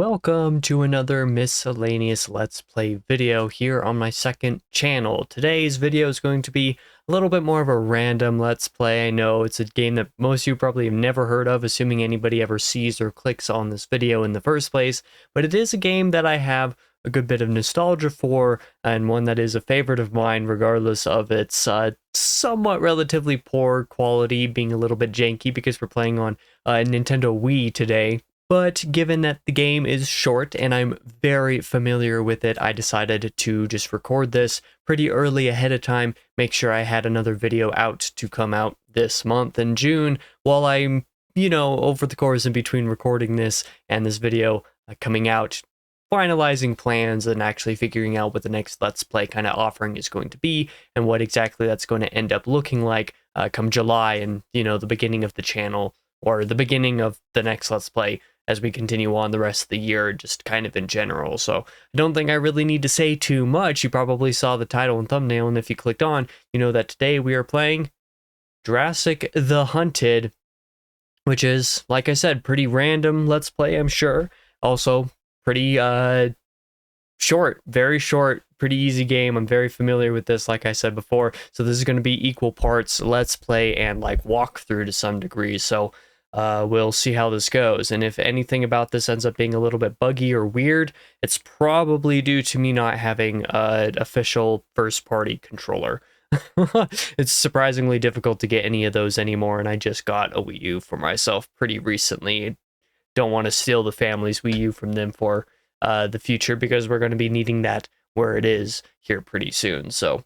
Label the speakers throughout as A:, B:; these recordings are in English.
A: Welcome to another miscellaneous Let's Play video here on my second channel. Today's video is going to be a little bit more of a random Let's Play. I know it's a game that most of you probably have never heard of, assuming anybody ever sees or clicks on this video in the first place, but it is a game that I have a good bit of nostalgia for, and one that is a favorite of mine regardless of its somewhat relatively poor quality, being a little bit janky because we're playing on Nintendo Wii today. But given that the game is short and I'm very familiar with it, I decided to just record this pretty early ahead of time, make sure I had another video out to come out this month in June, while I'm, over the course in between recording this and this video coming out, finalizing plans and actually figuring out what the next Let's Play kind of offering is going to be and what exactly that's going to end up looking like come July and, the beginning of the channel or the beginning of the next Let's Play as we continue on the rest of the year, just kind of in general. So I don't think I really need to say too much. You probably saw the title and thumbnail, and if you clicked on, you know that today we are playing Jurassic the Hunted, which is, like I said, pretty random Let's Play, I'm sure. Also, pretty short, very short, pretty easy game. I'm very familiar with this, like I said before. So this is going to be equal parts Let's Play and like walkthrough to some degree. So we'll see how this goes, and if anything about this ends up being a little bit buggy or weird, it's probably due to me not having an official first-party controller. It's surprisingly difficult to get any of those anymore, and I just got a Wii U for myself pretty recently. Don't want to steal the family's Wii U from them for the future, because we're going to be needing that where it is here pretty soon, so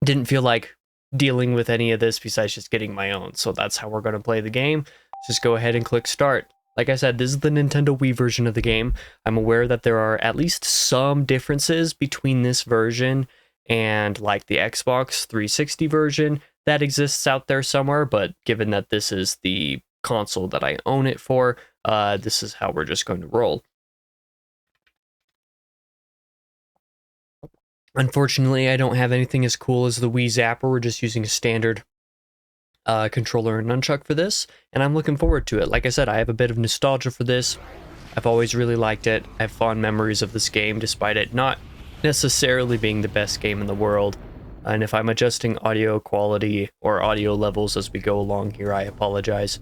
A: didn't feel like dealing with any of this besides just getting my own, so that's how we're going to play the game. Just go ahead and click start. Like I said, this is the Nintendo Wii version of the game. I'm aware that there are at least some differences between this version and like the Xbox 360 version that exists out there somewhere, but given that this is the console that I own it for, this is how we're just going to roll. Unfortunately, I don't have anything as cool as the Wii Zapper. We're just using a standard controller and nunchuck for this, and I'm looking forward to it. Like I said, I have a bit of nostalgia for this. I've always really liked it. I have fond memories of this game, despite it not necessarily being the best game in the world. And if I'm adjusting audio quality or audio levels as we go along here, I apologize.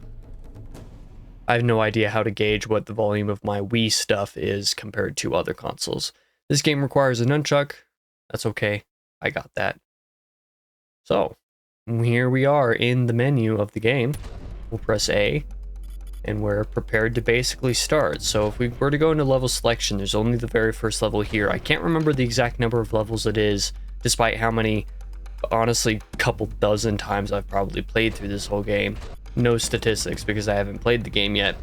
A: I have no idea how to gauge what the volume of my Wii stuff is compared to other consoles. This game requires a nunchuck. That's okay. I got that. So here we are in the menu of the game. We'll press A, and we're prepared to basically start. So if we were to go into level selection, there's only the very first level here. I can't remember the exact number of levels it is, despite how many, honestly, couple dozen times I've probably played through this whole game. No statistics, because I haven't played the game yet.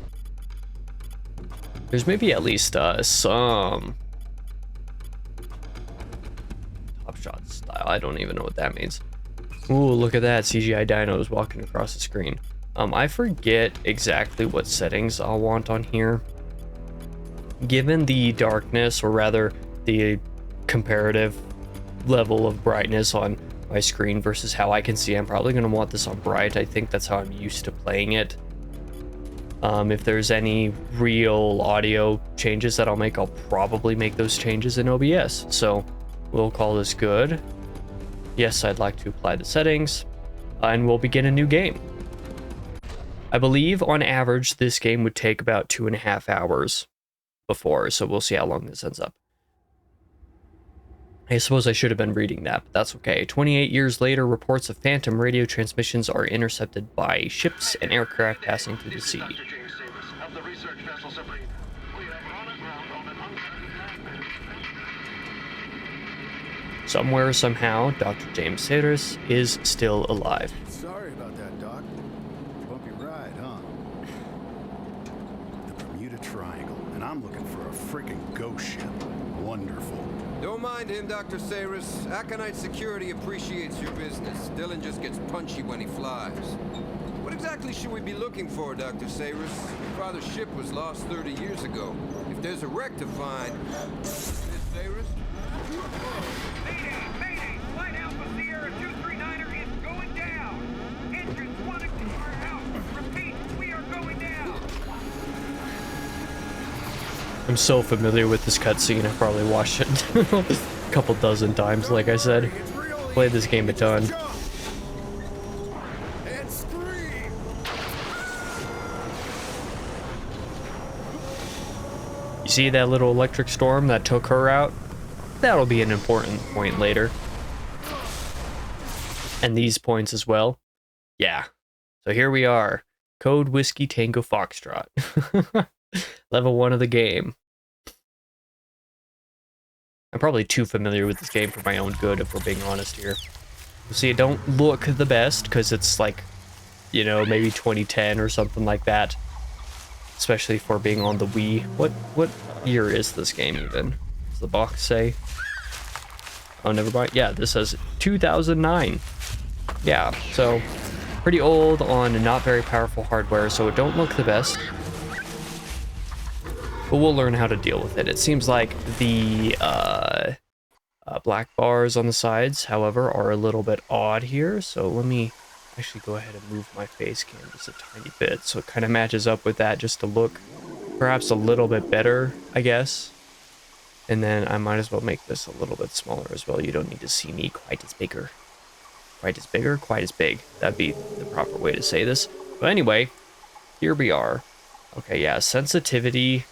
A: There's maybe at least some Top Shot style. I don't even know what that means. Ooh, look at that, CGI dinos walking across the screen. I forget exactly what settings I'll want on here. Given the darkness, or rather the comparative level of brightness on my screen versus how I can see, I'm probably going to want this on bright. I think that's how I'm used to playing it. If there's any real audio changes that I'll make, I'll probably make those changes in OBS. So we'll call this good. Yes, I'd like to apply the settings, and we'll begin a new game. I believe on average this game would take about 2.5 hours before, so we'll see how long this ends up. I suppose I should have been reading that, but that's okay. 28 years later, reports of phantom radio transmissions are intercepted by ships and aircraft passing through the sea. Somewhere, somehow, Dr. James Sayers is still alive.
B: Sorry about that, Doc. Bumpy ride, huh? The Bermuda Triangle, and I'm looking for a freaking ghost ship. Wonderful.
C: Don't mind him, Dr. Sayers. Aconite Security appreciates your business. Dylan just gets punchy when he flies. What exactly should we be looking for, Dr. Sayers? Your father's ship was lost 30 years ago. If there's a wreck to find... Miss Sayers?
D: Mayday! Flight Alpha Sierra 239er is going down! Engines 1 and 2 are out! Repeat, we are going down!
A: I'm so familiar with this cutscene, I probably watched it a couple dozen times, like I said. Played this game a ton.
B: And scream.
A: You see that little electric storm that took her out? That'll be an important point later. And these points as well. Yeah. So here we are. Code Whiskey Tango Foxtrot. Level 1 of the game. I'm probably too familiar with this game for my own good, if we're being honest here. You see, it don't look the best, because it's like, you know, maybe 2010 or something like that. Especially for being on the Wii. What year is this game even? Does the box say? Oh, never mind. Yeah, this says 2009. Yeah, so pretty old on not very powerful hardware, so it don't look the best. But we'll learn how to deal with it. It seems like the black bars on the sides, however, are a little bit odd here. So let me actually go ahead and move my face cam just a tiny bit so it kind of matches up with that, just to look perhaps a little bit better, I guess. And then I might as well make this a little bit smaller as well. You don't need to see me quite as bigger. Quite as bigger, quite as big. That'd be the proper way to say this. But anyway, here we are. Okay, yeah, sensitivity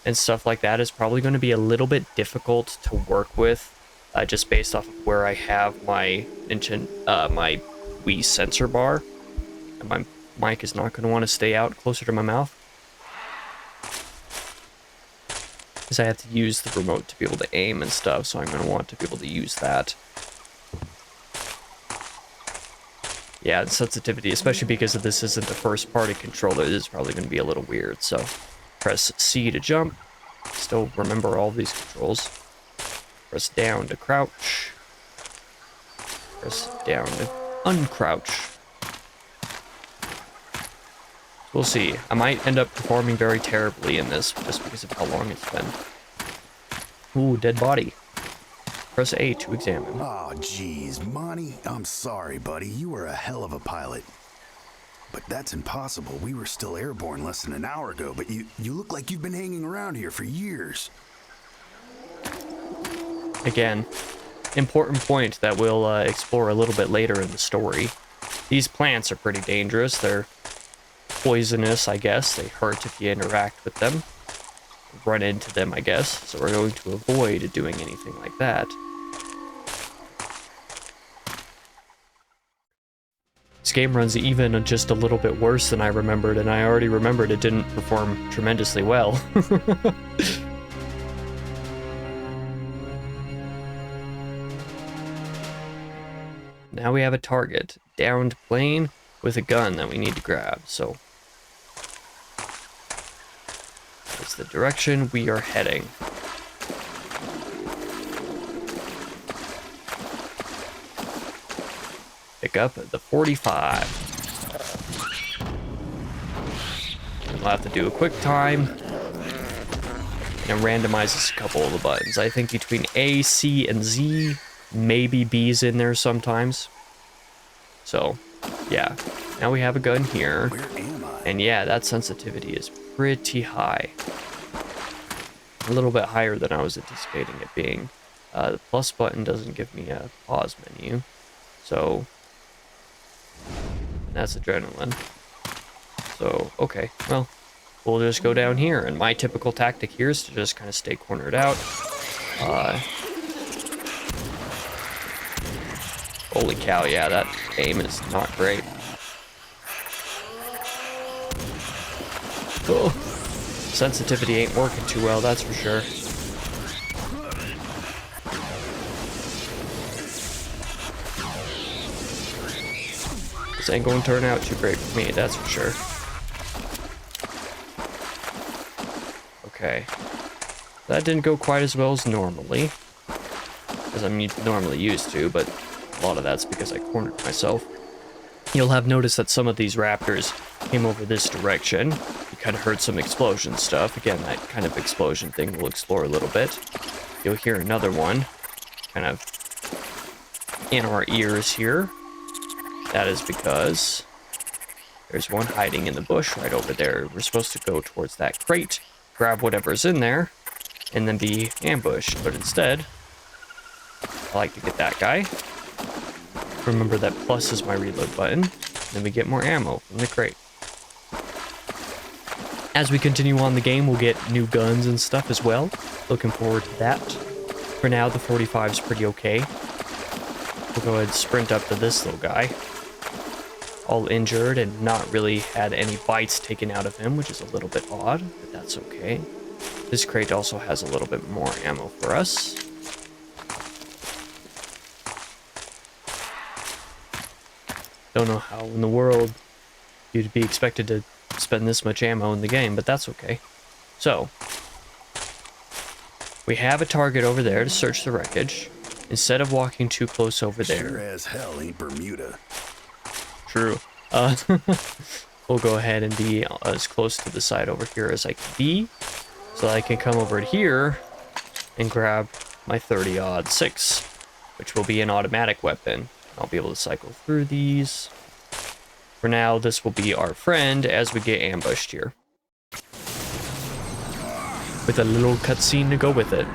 A: and stuff like that is probably going to be a little bit difficult to work with, just based off of where I have my my Wii sensor bar. And my mic is not going to want to stay out closer to my mouth, because I have to use the remote to be able to aim and stuff, so I'm going to want to be able to use that. Yeah, and sensitivity, especially because this isn't the first party controller, this is probably going to be a little weird, so press C to jump. Still remember all these controls. Press down to crouch. Press down to uncrouch. We'll see. I might end up performing very terribly in this just because of how long it's been. Ooh, dead body. Press A to examine.
B: Oh, geez, Monty, I'm sorry, buddy. You were a hell of a pilot. But that's impossible. We were still airborne less than an hour ago, but you look like you've been hanging around here for years.
A: Again, important point that we'll explore a little bit later in the story. These plants are pretty dangerous. They're poisonous, I guess. They hurt if you interact with them. Run into them, I guess. So we're going to avoid doing anything like that. This game runs even just a little bit worse than I remembered, and I already remembered it didn't perform tremendously well. Now we have a target, downed plane with a gun that we need to grab, so that's the direction we are heading. Pick up the 45. And we'll have to do a quick time and randomize a couple of the buttons. I think between A, C, and Z, maybe B's in there sometimes. So, yeah. Now we have a gun here.
B: Where am I?
A: And yeah, that sensitivity is pretty high. A little bit higher than I was anticipating it being. The plus button doesn't give me a pause menu. So, that's adrenaline. So, okay, well, we'll just go down here. And my typical tactic here is to just kind of stay cornered out. Holy cow, yeah, that aim is not great. Oh, sensitivity ain't working too well, that's for sure. This ain't going to turn out too great for me, that's for sure. Okay. That didn't go quite as well as normally, as I'm normally used to, but a lot of that's because I cornered myself. You'll have noticed that some of these raptors came over this direction. You kind of heard some explosion stuff. Again, that kind of explosion thing we'll explore a little bit. You'll hear another one kind of in our ears here. That is because there's one hiding in the bush right over there. We're supposed to go towards that crate grab whatever's in there and then be ambushed. But instead, I like to get that guy. Remember that plus is my reload button. Then we get more ammo from the crate. As we continue on the game, we'll get new guns and stuff as well. Looking forward to that. For now, the 45 is pretty okay. We'll go ahead and sprint up to this little guy. All injured and not really had any bites taken out of him, which is a little bit odd, but that's okay. This crate also has a little bit more ammo for us. Don't know how in the world you'd be expected to spend this much ammo in the game, but that's okay. So, we have a target over there to search the wreckage. Instead of walking too close over there...
B: Sure as hell ain't Bermuda.
A: True. We'll go ahead and be as close to the side over here as I can be, so I can come over here and grab my 30-06, which will be an automatic weapon. I'll be able to cycle through these. For now, this will be our friend as we get ambushed here, with a little cutscene to go with it.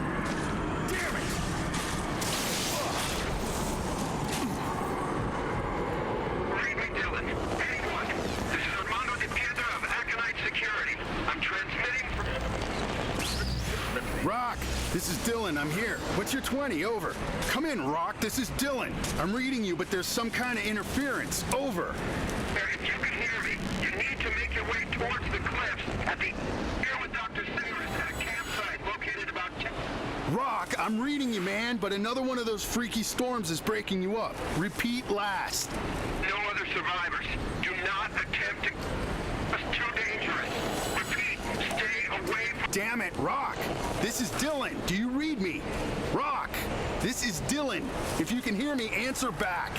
B: Rock, this is Dylan. I'm here. What's your 20? Over. Come in, Rock. This is Dylan. I'm reading you, but there's some kind of interference. Over.
D: If you can hear me, you need to make your way towards the cliffs at the... Here with Dr. Sayers at a campsite located about 10...
B: Rock, I'm reading you, man, but another one of those freaky storms is breaking you up. Repeat last.
D: No other survivors. Do not attempt to... It's too dangerous. Repeat, stay away from...
B: Damn it, Rock. This is Dylan. Do you read me? Rock, this is Dylan. If you can hear me, answer back.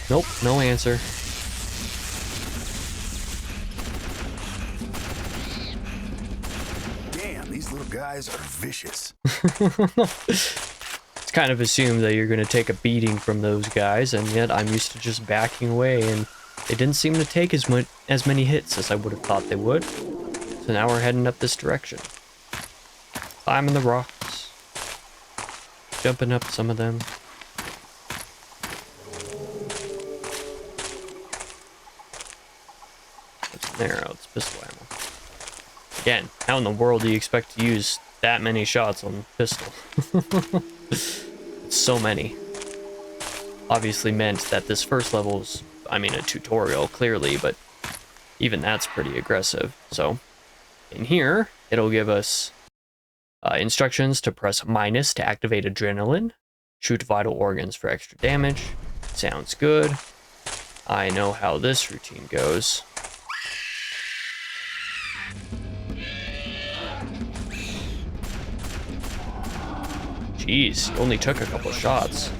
A: Nope, no answer.
B: Damn, these little guys are vicious.
A: It's kind of assumed that you're going to take a beating from those guys, and yet I'm used to just backing away, and they didn't seem to take as many hits as I would have thought they would. So now we're heading up this direction. Climbing the rocks. Jumping up some of them. It's an arrow, it's pistol ammo. Again, how in the world do you expect to use that many shots on pistol? It's so many. Obviously meant that this first level is, I mean, a tutorial, clearly, but even that's pretty aggressive. So, in here, it'll give us instructions to press minus to activate adrenaline, shoot vital organs for extra damage. Sounds good. I know how this routine goes. Jeez, you only took a couple shots.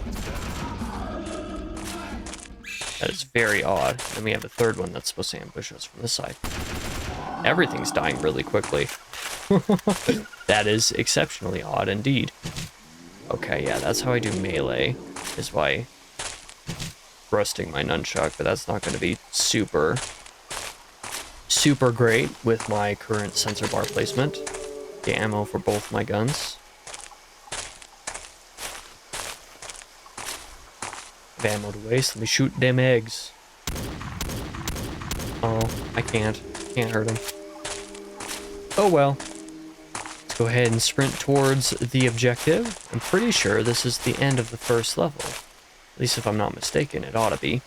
A: That is very odd. Then we have a third one that's supposed to ambush us from this side. Everything's dying really quickly. That is exceptionally odd indeed. Okay, yeah, that's how I do melee, is by thrusting my nunchuck, but that's not going to be super great with my current sensor bar placement. The ammo for both my guns. Ammo to waste. Let me shoot them eggs. Oh, I can't hurt him. Oh well. Let's go ahead and sprint towards the objective. I'm pretty sure this is the end of the first level. At least if I'm not mistaken, it ought to be.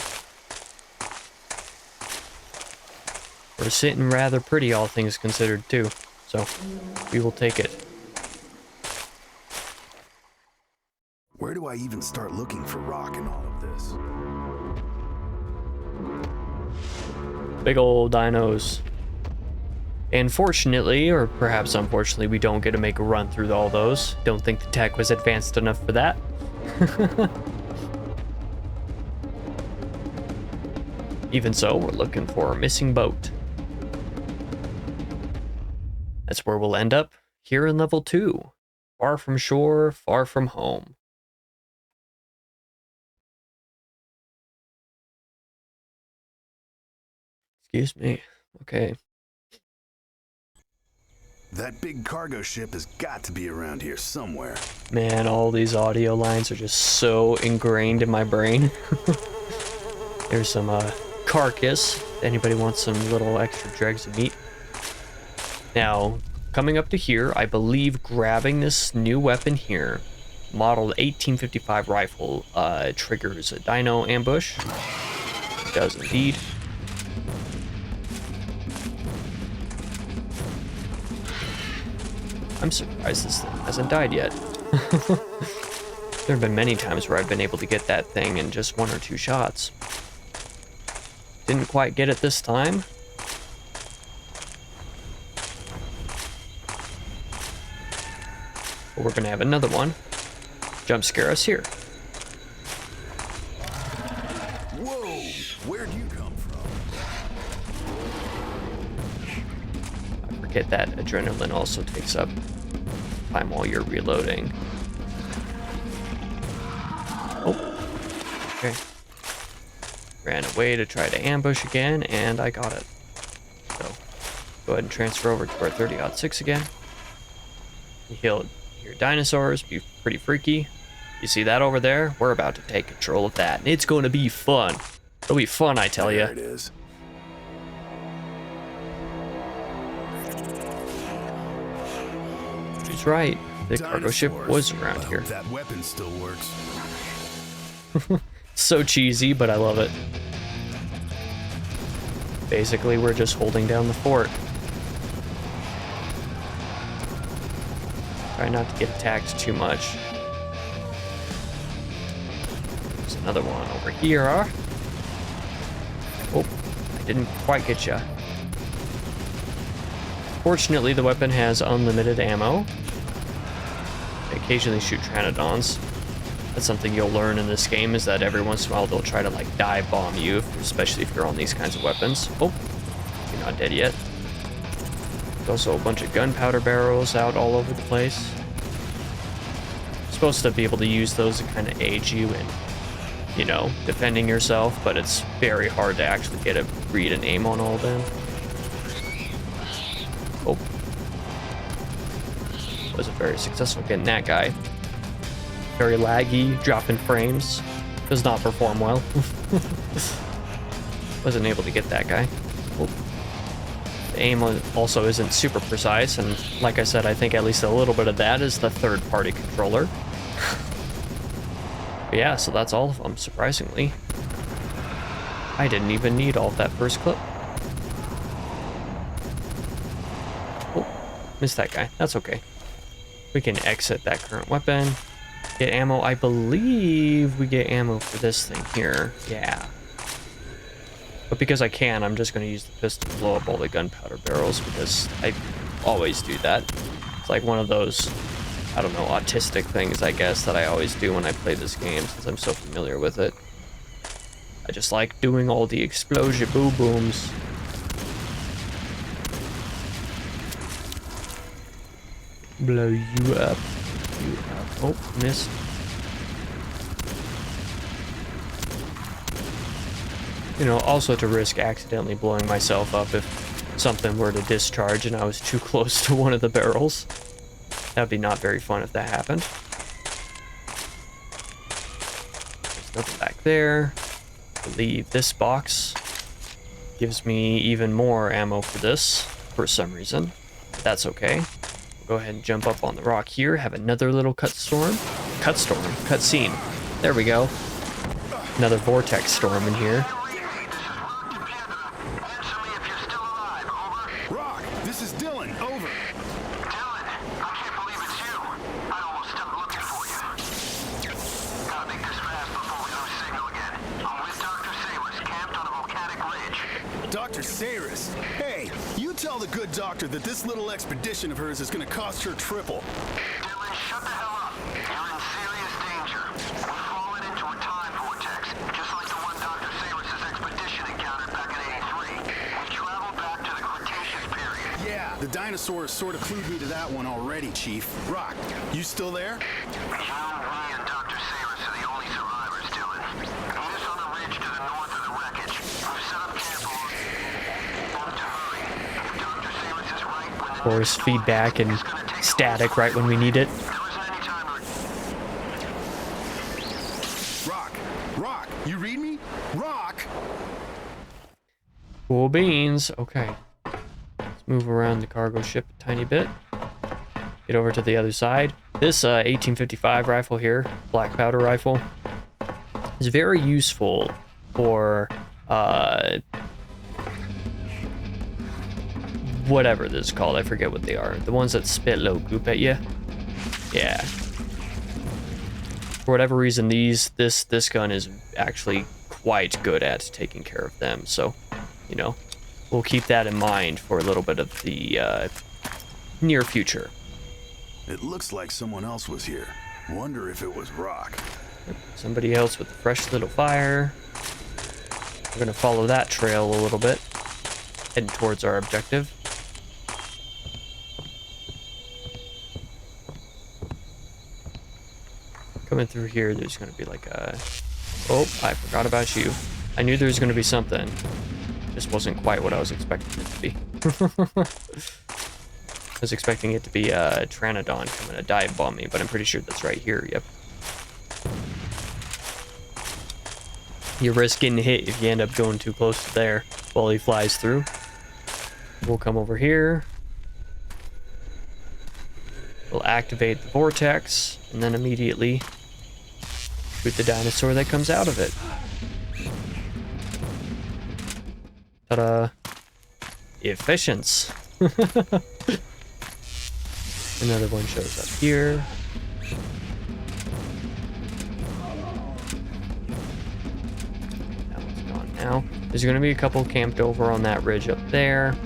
A: We're sitting rather pretty, all things considered, too. So, we will take it.
B: Where do I even start looking for Rock in all of this?
A: Big old dinos. And fortunately, or perhaps unfortunately, we don't get to make a run through all those. Don't think the tech was advanced enough for that. Even so, we're looking for a missing boat. That's where we'll end up, here in level 2. Far from shore, far from home. Excuse me. Okay.
B: That big cargo ship has got to be around here somewhere.
A: Man, all these audio lines are just so ingrained in my brain. There's some carcass. Anybody wants some little extra dregs of meat? Now, coming up to here, I believe grabbing this new weapon here, modeled 1855 rifle, triggers a dino ambush. It does indeed. I'm surprised this thing hasn't died yet. There have been many times where I've been able to get that thing in just 1 or 2 shots. Didn't quite get it this time. But we're gonna have another one jump scare us here.
B: Whoa! Where'd you come from?
A: I forget that adrenaline also takes up time while you're reloading. Oh, okay. Ran away to try to ambush again, and I got it. So, go ahead and transfer over to our 30-06 again. You hear dinosaurs, be pretty freaky. You see that over there? We're about to take control of that, and it's going to be fun. It'll be fun, I tell you.
B: There it is.
A: She's right. The cargo ship was around here.
B: That weapon still works.
A: So cheesy, but I love it. Basically, we're just holding down the fort. Try not to get attacked too much. There's another one over here. Oh, I didn't quite get you. Fortunately, the weapon has unlimited ammo. I occasionally shoot Pteranodons. That's something you'll learn in this game, is that every once in a while they'll try to like dive bomb you, especially if you're on these kinds of weapons. Oh, you're not dead yet. There's also a bunch of gunpowder barrels out all over the place. You're supposed to be able to use those to kind of aid you in, you know, defending yourself, but it's very hard to actually get a read and aim on all of them. Oh. Wasn't very successful getting that guy. Very laggy, dropping frames. Does not perform well. Wasn't able to get that guy. Oh. The aim also isn't super precise, and like I said, I think at least a little bit of that is the third-party controller. But yeah, so that's all of them, surprisingly. I didn't even need all of that first clip. Oh, missed that guy. That's okay. We can exit that current weapon. Get ammo. I believe we get ammo for this thing here. Yeah. But because I can, I'm just going to use the pistol to blow up all the gunpowder barrels, because I always do that. It's like one of those, I don't know, autistic things, I guess, that I always do when I play this game, since I'm so familiar with it. I just like doing all the explosion boo-booms. Blow you up. Oh, missed. You know, also to risk accidentally blowing myself up if something were to discharge and I was too close to one of the barrels. That'd be not very fun if that happened. There's nothing back there. I believe this box gives me even more ammo for this for some reason. But that's okay. Go ahead and jump up on the rock here, have another little cutscene. There we go. Another vortex storm in here.
B: Rock, this is Dylan. Over.
D: Dylan, I can't believe it's you. I almost stopped looking for you. Gotta make this fast before we lose signal again. I'm with Dr. Samus, camped on a volcanic ridge.
B: Dr. Saris. Hey, you tell the good doctor that this little expedition of hers is going to cost her triple.
D: Dylan, shut the hell up. You're in serious danger. We're falling into a time vortex, just like the one Dr. Samus' expedition encountered back in '83. We traveled back to the Cretaceous period.
B: Yeah, the dinosaurs sort of clued me to that one already, Chief. Rock, you still there?
D: We and Dr. Samus are the only survivors, Dylan. Meet us on the ridge to the north of the wreckage. We've set up camp along. To hurry. If Dr. Samus is right, when the
A: course, feedback and static right when we need it.
B: Rock, you read me? Rock!
A: Cool beans. Okay. Let's move around the cargo ship a tiny bit. Get over to the other side. This 1855 rifle here, black powder rifle, is very useful for whatever this is called. I forget what they are. The ones that spit low goop at you. Yeah. For whatever reason, this gun is actually quite good at taking care of them. So, you know, we'll keep that in mind for a little bit of the near future.
B: It looks like someone else was here. Wonder if it was Rock.
A: Somebody else with a fresh little fire. We're gonna follow that trail a little bit, heading towards our objective. Coming through here, there's gonna be like a... Oh, I forgot about you. I knew there was gonna be something. Just wasn't quite what I was expecting it to be. I was expecting it to be a Pteranodon coming to dive bomb me, but I'm pretty sure that's right here. Yep. You risk getting hit if you end up going too close to there while he flies through. We'll come over here. We'll activate the vortex and then immediately shoot the dinosaur that comes out of it. Ta-da! Efficiency. Another one shows up here. That one's gone now. There's going to be a couple camped over on that ridge up there.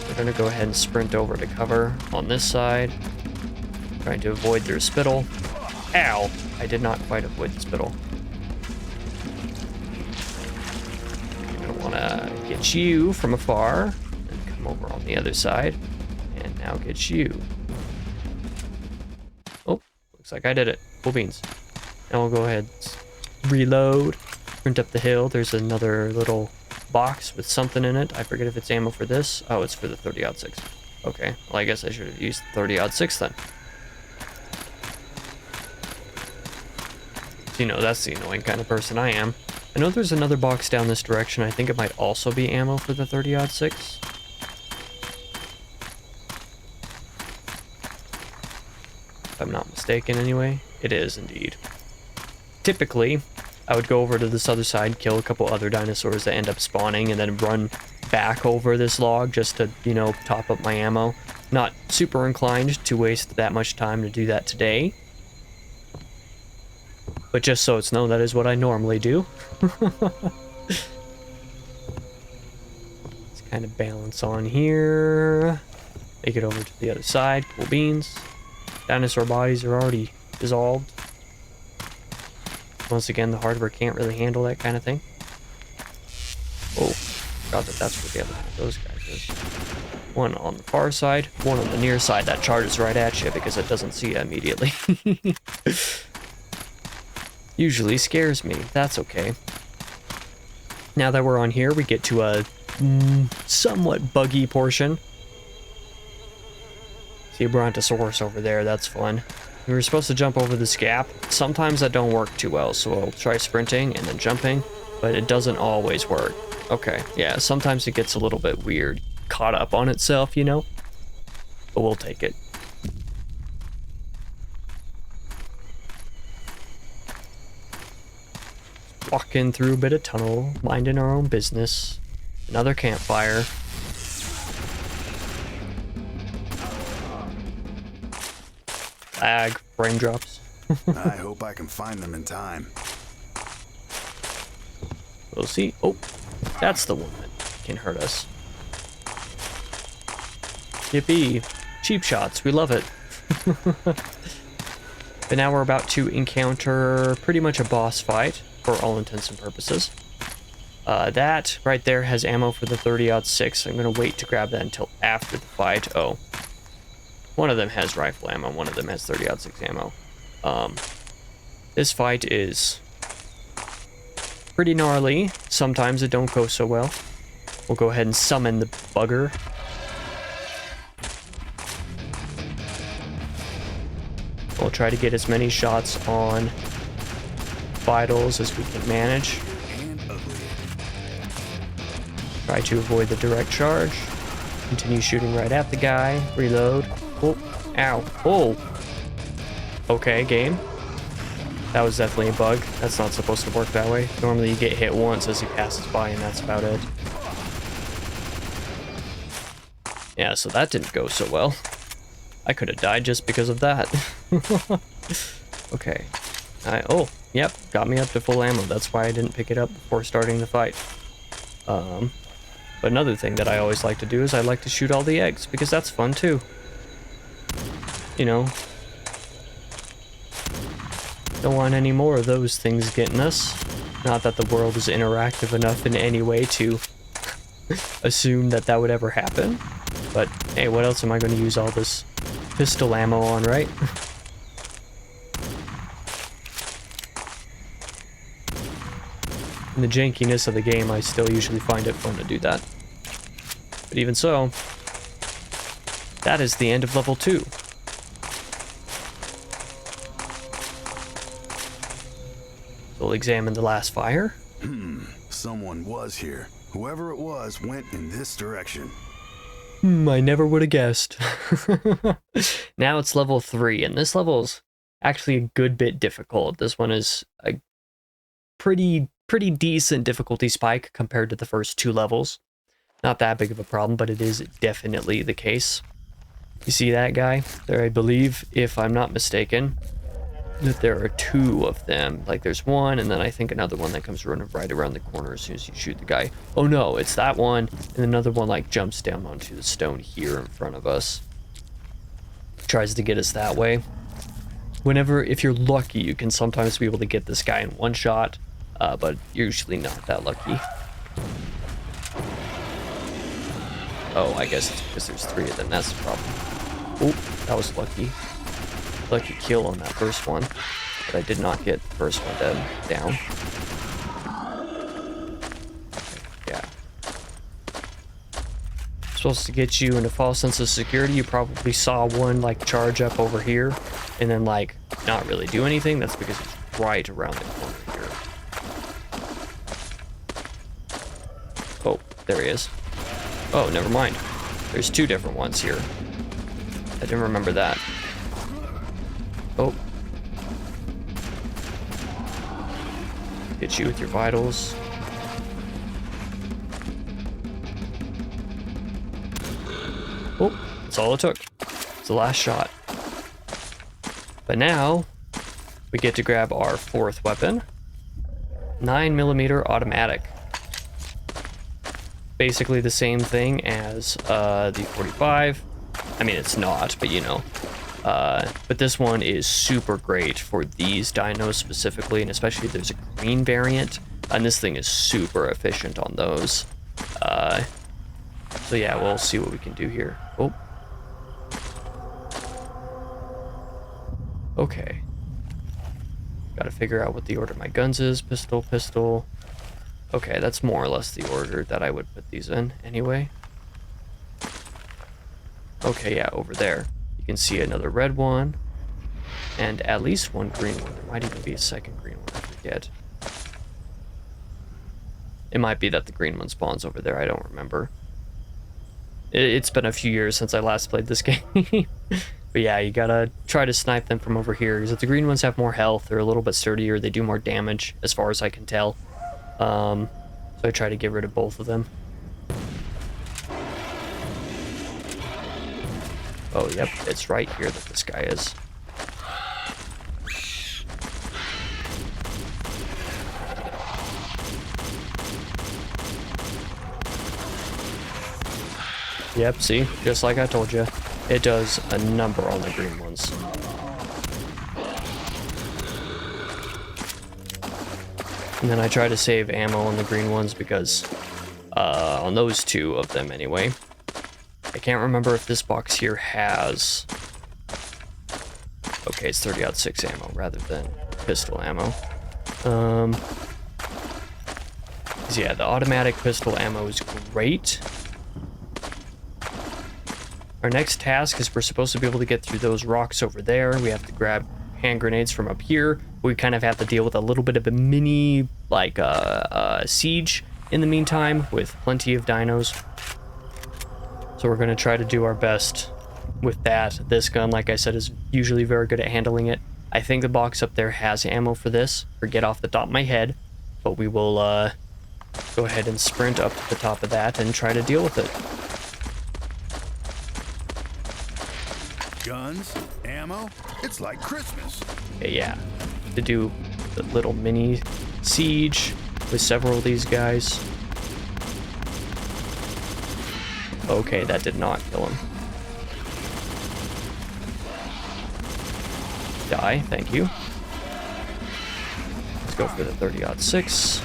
A: We're going to go ahead and sprint over to cover on this side. Trying to avoid their spittle. Ow! I did not quite avoid the spittle. You're going to want to get you from afar. And come over on the other side. And now get you. Oh, looks like I did it. Cool beans. Now we'll go ahead, reload, sprint up the hill. There's another little box with something in it. I forget if it's ammo for this. Oh, it's for the 30-06. Okay, well, I guess I should have used the 30-06 then. So, you know, that's the annoying kind of person I am. I know there's another box down this direction. I think it might also be ammo for the 30-06. If I'm not mistaken anyway. It is indeed. Typically, I would go over to this other side, kill a couple other dinosaurs that end up spawning, and then run back over this log just to, you know, top up my ammo. Not super inclined to waste that much time to do that today. But just so it's known, that is what I normally do. Let's kind of balance on here. Make it over to the other side. Cool beans. Dinosaur bodies are already dissolved. Once again, the hardware can't really handle that kind of thing. Oh, forgot that that's what the other one of those guys is. One on the far side, one on the near side that charges right at you because it doesn't see you immediately. Usually scares me. That's okay. Now that we're on here, we get to a somewhat buggy portion. See a Brontosaurus over there, that's fun. We were supposed to jump over this gap. Sometimes that don't work too well, so I'll try sprinting and then jumping, but it doesn't always work. Okay, yeah, sometimes it gets a little bit weird. Caught up on itself, you know? But we'll take it. Walking through a bit of tunnel, minding our own business. Another campfire. Lag, frame drops.
B: I hope I can find them in time.
A: We'll see. Oh, that's the one that can hurt us. Yippee. Cheap shots, we love it. But now we're about to encounter pretty much a boss fight, for all intents and purposes. That right there has ammo for the 30-06. I'm going to wait to grab that until after the fight. Oh. One of them has rifle ammo, one of them has 30-06 ammo. This fight is pretty gnarly. Sometimes it don't go so well. We'll go ahead and summon the bugger. We'll try to get as many shots on vitals as we can manage.
B: And ugly.
A: Try to avoid the direct charge. Continue shooting right at the guy. Reload. Oh, ow. Oh! Okay, game. That was definitely a bug. That's not supposed to work that way. Normally you get hit once as he passes by and that's about it. Yeah, so that didn't go so well. I could have died just because of that. Okay. Oh, yep, got me up to full ammo. That's why I didn't pick it up before starting the fight. But another thing that I always like to do is I like to shoot all the eggs, because that's fun too. You know, don't want any more of those things getting us. Not that the world is interactive enough in any way to assume that that would ever happen. But hey, what else am I going to use all this pistol ammo on, right? In the jankiness of the game, I still usually find it fun to do that. But even so, that is the end of level 2. We'll examine the last fire.
B: Someone was here. Whoever it was went in this direction.
A: I never would have guessed. Now it's level 3, and this level's actually a good bit difficult. This one is a pretty decent difficulty spike compared to the first 2 levels. Not that big of a problem, but it is definitely the case. You see that guy there? I believe, if I'm not mistaken, that there are 2 of them. Like, there's one, and then I think another one that comes running right around the corner as soon as you shoot the guy. Oh no, it's that one, and another one like jumps down onto the stone here in front of us. Tries to get us that way. Whenever, if you're lucky, you can sometimes be able to get this guy in one shot, but usually not that lucky. Oh, I guess it's because there's 3 of them, that's the problem. Oh, that was lucky. Lucky kill on that first one, but I did not get the first one down. Yeah. Supposed to get you in a false sense of security. You probably saw one like charge up over here and then like not really do anything. That's because it's right around the corner here. Oh, there he is. Oh, never mind. There's 2 different ones here. I didn't remember that. Oh. Hit you with your vitals. Oh, that's all it took. It's the last shot. But now, we get to grab our 4th weapon. 9mm automatic. Basically the same thing as the 45. I mean, it's not, but you know. But this one is super great for these dinos specifically, and especially if there's a green variant, and this thing is super efficient on those. So yeah, we'll see what we can do here. Oh. Okay. Gotta figure out what the order of my guns is. Pistol, pistol. Okay, that's more or less the order that I would put these in anyway. Okay, yeah, over there. You can see another red one, and at least one green one. There might even be a second green one, I forget. It might be that the green one spawns over there, I don't remember. It's been a few years since I last played this game. But yeah, you gotta try to snipe them from over here, because if the green ones have more health, they're a little bit sturdier, they do more damage, as far as I can tell. So I try to get rid of both of them. Oh, yep, it's right here that this guy is. Yep, see? Just like I told you. It does a number on the green ones. And then I try to save ammo on the green ones because, on those 2 of them anyway. I can't remember if this box here has... Okay, it's 30-06 ammo rather than pistol ammo. Yeah, the automatic pistol ammo is great. Our next task is we're supposed to be able to get through those rocks over there. We have to grab hand grenades from up here. We kind of have to deal with a little bit of a mini, like, siege in the meantime with plenty of dinos. So we're going to try to do our best with that. This gun, like I said, is usually very good at handling it. I think the box up there has ammo for this. Forget off the top of my head. But we will go ahead and sprint up to the top of that and try to deal with it.
B: Guns, ammo, it's like Christmas.
A: Okay, yeah. To do the little mini siege with several of these guys. Okay, that did not kill him. Die, thank you. Let's go for the 30-06.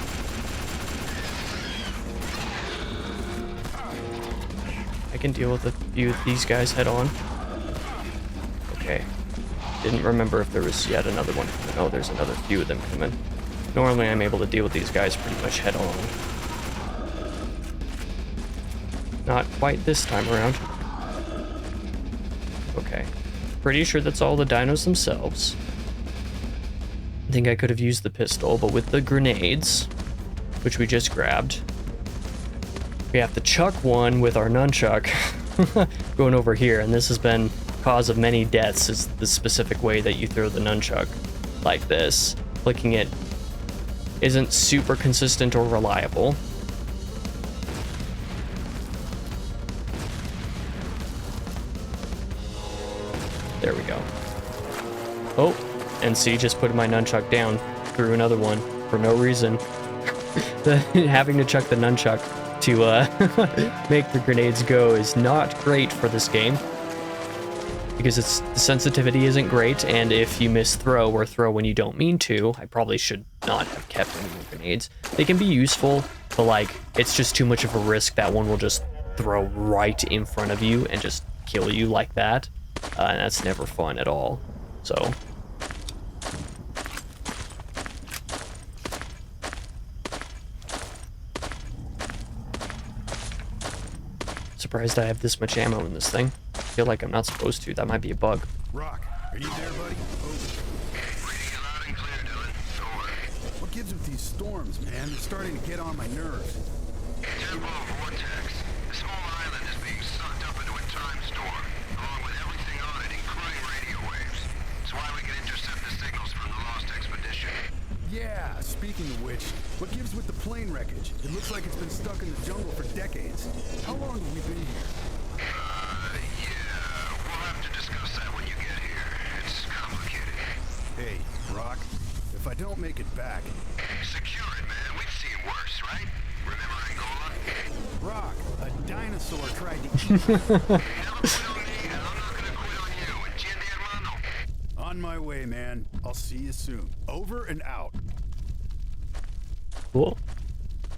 A: I can deal with a few of these guys head on. Okay. Didn't remember if there was yet another one. Oh, there's another few of them coming. Normally I'm able to deal with these guys pretty much head on. Not quite this time around. Okay. Pretty sure that's all the dinos themselves. I think I could have used the pistol, but with the grenades, which we just grabbed, we have to chuck one with our nunchuck going over here, and this has been cause of many deaths is the specific way that you throw the nunchuck like this. Clicking it isn't super consistent or reliable. There we go. Oh, and see, just put my nunchuck down through another one for no reason. Having to chuck the nunchuck to make the grenades go is not great for this game, because the sensitivity isn't great, and if you miss throw or throw when you don't mean to, I probably should not have kept any more grenades. They can be useful, but like, it's just too much of a risk that one will just throw right in front of you and just kill you like that. And that's never fun at all. So surprised I have this much ammo in this thing. I feel like I'm not supposed to. That might be a bug.
B: Rock, are you there, buddy? Over.
D: Reading you loud and clear, Dylan. Over.
B: What gives with these storms, man? They're starting to get on my nerves.
D: Temporal vortex. A small island is being sucked up into a time storm, along with everything on it, including radio waves. It's why we can intercept the signals from the lost expedition.
B: Yeah, speaking of which, what gives with the plane wreckage? It looks like it's been stuck in the jungle for decades. How long have we been here?
D: Yeah, we'll have to discuss that when you get here. It's complicated.
B: Hey, Rock, if I don't make it back...
D: Secure it, man. We've seen worse, right? Remember Angola?
B: Rock, a dinosaur tried to eat...
D: Never quit on me, and I'm not gonna quit on you. Entiende, hermano?
B: On my way, man. I'll see you soon. Over and out.
A: Cool.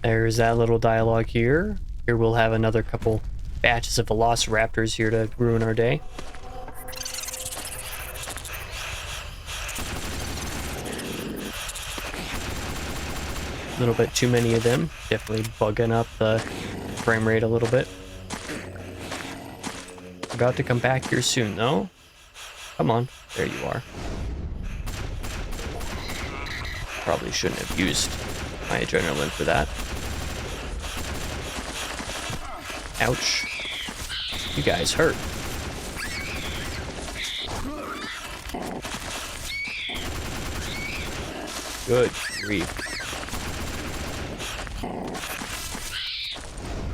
A: There's that little dialogue here. Here we'll have another couple batches of velociraptors here to ruin our day. A little bit too many of them. Definitely bugging up the frame rate a little bit. About to come back here soon, though. Come on. There you are. Probably shouldn't have used my adrenaline for that. Ouch. You guys hurt. Good grief.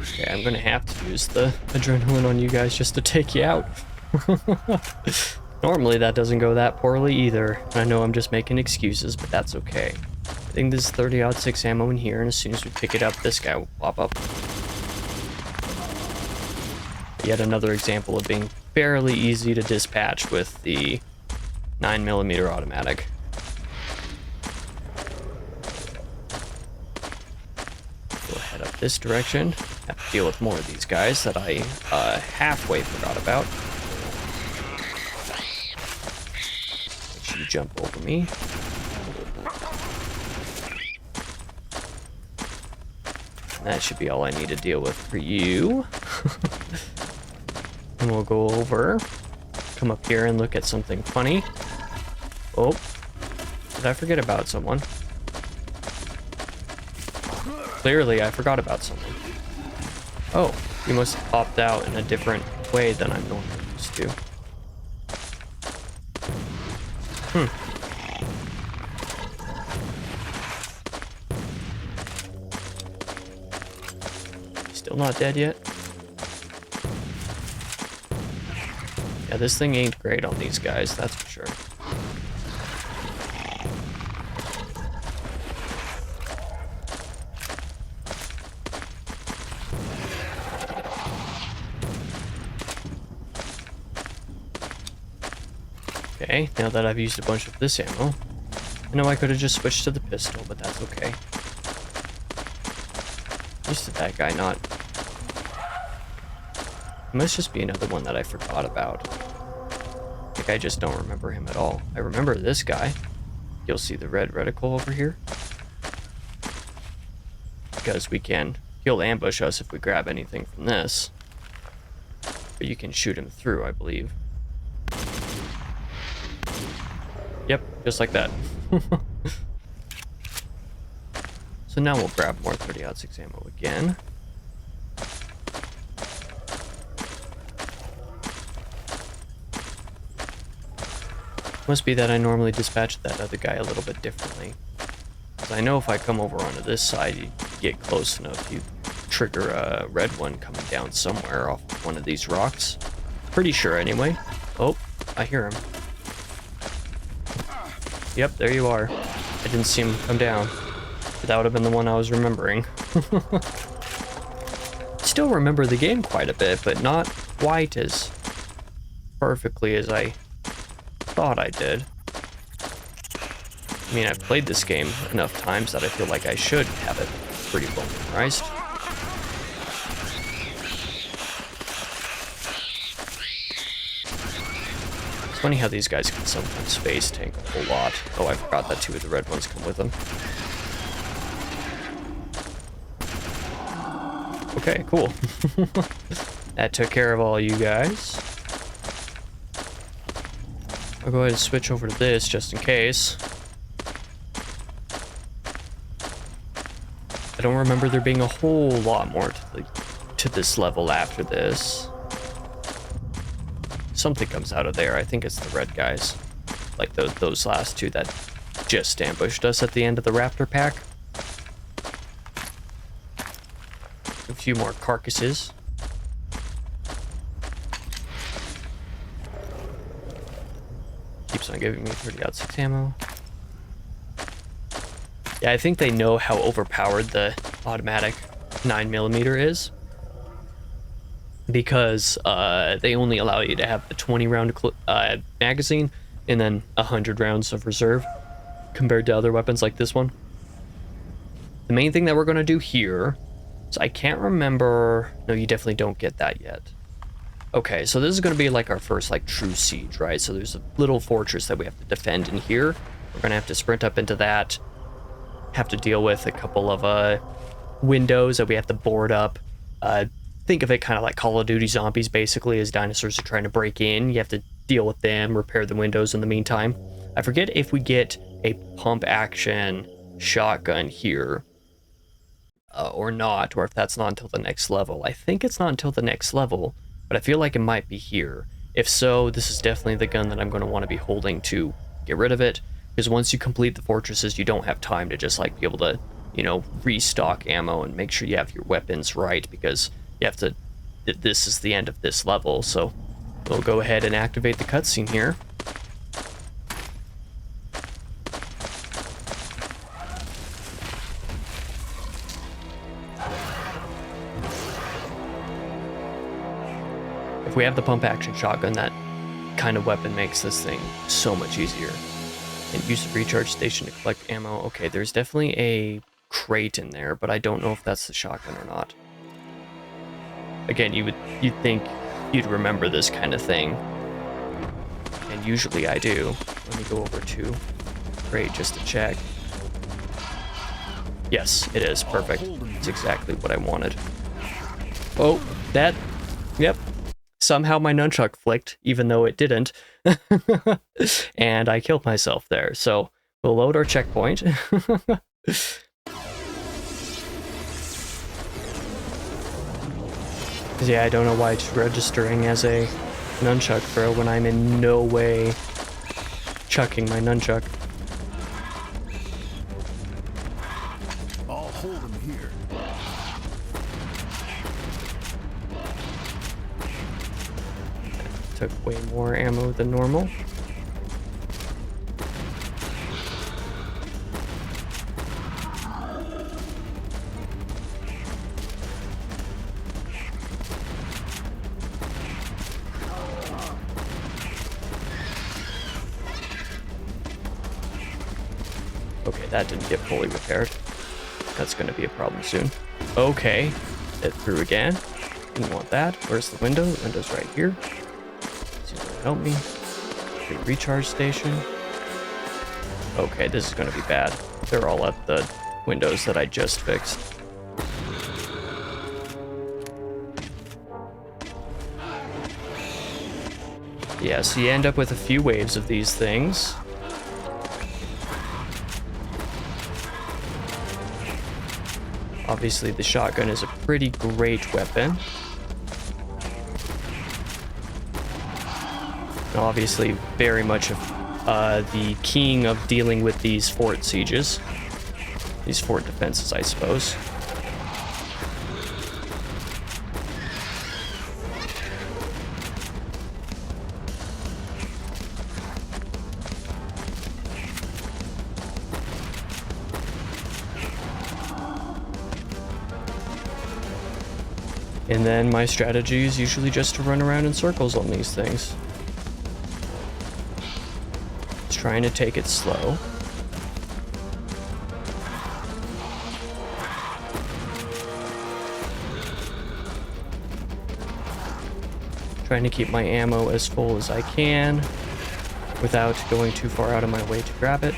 A: Okay, I'm gonna have to use the adrenaline on you guys just to take you out. Normally that doesn't go that poorly either. I know I'm just making excuses, but that's okay. I think there's 30-06 ammo in here, and as soon as we pick it up, this guy will pop up. Yet another example of being fairly easy to dispatch with the 9mm automatic. We'll head up this direction. Have to deal with more of these guys that I halfway forgot about. Make sure you jump over me. And that should be all I need to deal with for you. And we'll go over, come up here and look at something funny. Oh, did I forget about someone? Clearly, I forgot about someone. Oh, you must have popped out in a different way than I'm normally used to. Still not dead yet? Yeah, this thing ain't great on these guys, that's for sure. Okay, now that I've used a bunch of this ammo, I know I could have just switched to the pistol, but that's okay. Used to that guy not. It must just be another one that I forgot about. Like, I just don't remember him at all. I remember this guy. You'll see the red reticle over here. Because he'll ambush us if we grab anything from this. But you can shoot him through, I believe. Yep, just like that. So now we'll grab more 30-06 ammo again. Must be that I normally dispatch that other guy a little bit differently. Because I know if I come over onto this side, you get close enough, you trigger a red one coming down somewhere off of one of these rocks. Pretty sure anyway. Oh, I hear him. Yep, there you are. I didn't see him come down. But that would have been the one I was remembering. Still remember the game quite a bit, but not quite as perfectly as I thought I did. I mean, I've played this game enough times that I feel like I should have it pretty well memorized. It's funny how these guys can sometimes face tank a whole lot. Oh, I forgot that 2 of the red ones come with them. Okay, cool. That took care of all you guys. I'll go ahead and switch over to this just in case. I don't remember there being a whole lot more to this level after this. Something comes out of there. I think it's the red guys. Like those last 2 that just ambushed us at the end of the raptor pack. A few more carcasses. Keeps on giving me 30-06 ammo. Yeah, I think they know how overpowered the automatic 9mm is. Because they only allow you to have the 20-round magazine and then 100 rounds of reserve compared to other weapons like this one. The main thing that we're going to do here is I can't remember. No, you definitely don't get that yet. Okay, so this is going to be like our first like true siege, right? So there's a little fortress that we have to defend in here. We're going to have to sprint up into that. Have to deal with a couple of windows that we have to board up. Think of it kind of like Call of Duty Zombies, basically, as dinosaurs are trying to break in. You have to deal with them, repair the windows in the meantime. I forget if we get a pump action shotgun here or not, or if that's not until the next level. I think it's not until the next level, but I feel like it might be here. If so, this is definitely the gun that I'm going to want to be holding to get rid of it, because once you complete the fortresses, you don't have time to just like be able to, you know, restock ammo and make sure you have your weapons right, because you have to, this is the end of this level. So we'll go ahead and activate the cutscene here. If we have the pump action shotgun, that kind of weapon makes this thing so much easier. And use the recharge station to collect ammo. Okay, there's definitely a crate in there, but I don't know if that's the shotgun or not. Again, you'd think you'd remember this kind of thing, and usually I do. Let me go over to crate just to check. Yes, it is. Perfect. It's exactly what I wanted. Oh, that, yep. somehow my nunchuck flicked, even though it didn't. And I killed myself there. So we'll load our checkpoint. Yeah, I don't know why it's registering as a nunchuck throw when I'm in no way chucking my nunchuck.
B: I'll hold him here.
A: Took way more ammo than normal. Okay, that didn't get fully repaired. That's going to be a problem soon. Okay, it through again. Didn't want that. Where's the window? The window's right here. See if it'll help me. The recharge station. Okay, this is going to be bad. They're all at the windows that I just fixed. Yeah, so you end up with a few waves of these things. Obviously, the shotgun is a pretty great weapon. And obviously, very much of the king of dealing with these fort sieges. These fort defenses, I suppose. And then my strategy is usually just to run around in circles on these things. Just trying to take it slow. Trying to keep my ammo as full as I can without going too far out of my way to grab it.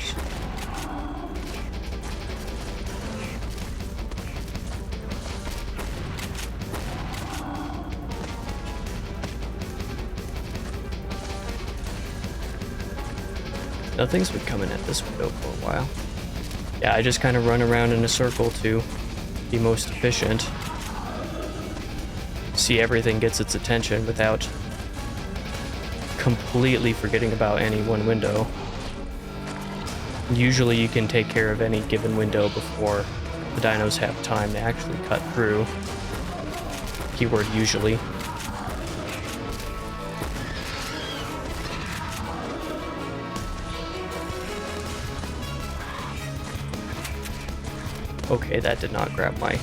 A: Nothing's been coming at this window for a while. Yeah, I just kind of run around in a circle to be most efficient. See everything gets its attention without completely forgetting about any one window. Usually you can take care of any given window before the dinos have time to actually cut through. Keyword usually. Okay, that did not grab my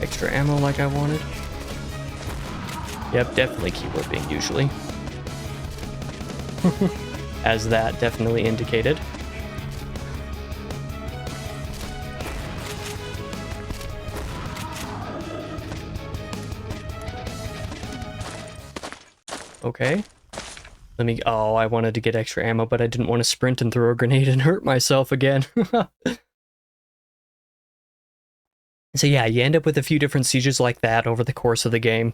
A: extra ammo like I wanted. Yep, definitely keyword being usually. As that definitely indicated. Okay. Let me... Oh, I wanted to get extra ammo, but I didn't want to sprint and throw a grenade and hurt myself again. So yeah, you end up with a few different sieges like that over the course of the game.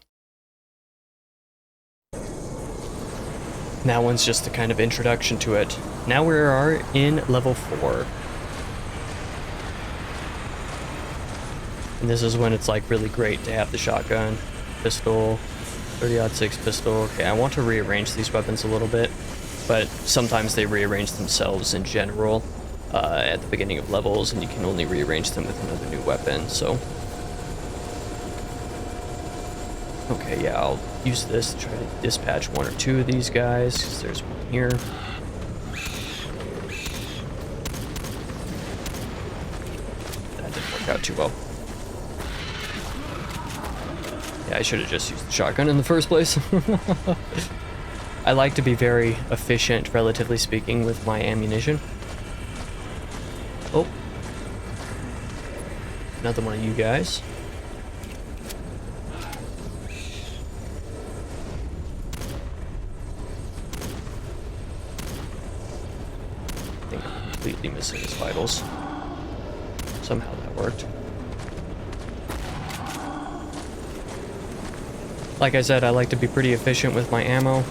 A: That one's just a kind of introduction to it. Now we are in level 4. And this is when it's like really great to have the shotgun, pistol, 30-06 pistol. Okay, I want to rearrange these weapons a little bit, but sometimes they rearrange themselves in general. At the beginning of levels, and you can only rearrange them with another new weapon, so... Okay, yeah, I'll use this to try to dispatch one or two of these guys, because there's one here. That didn't work out too well. Yeah, I should have just used the shotgun in the first place. I like to be very efficient, relatively speaking, with my ammunition. Oh, another one of you guys. I think I'm completely missing his vitals. Somehow that worked. Like I said, I like to be pretty efficient with my ammo,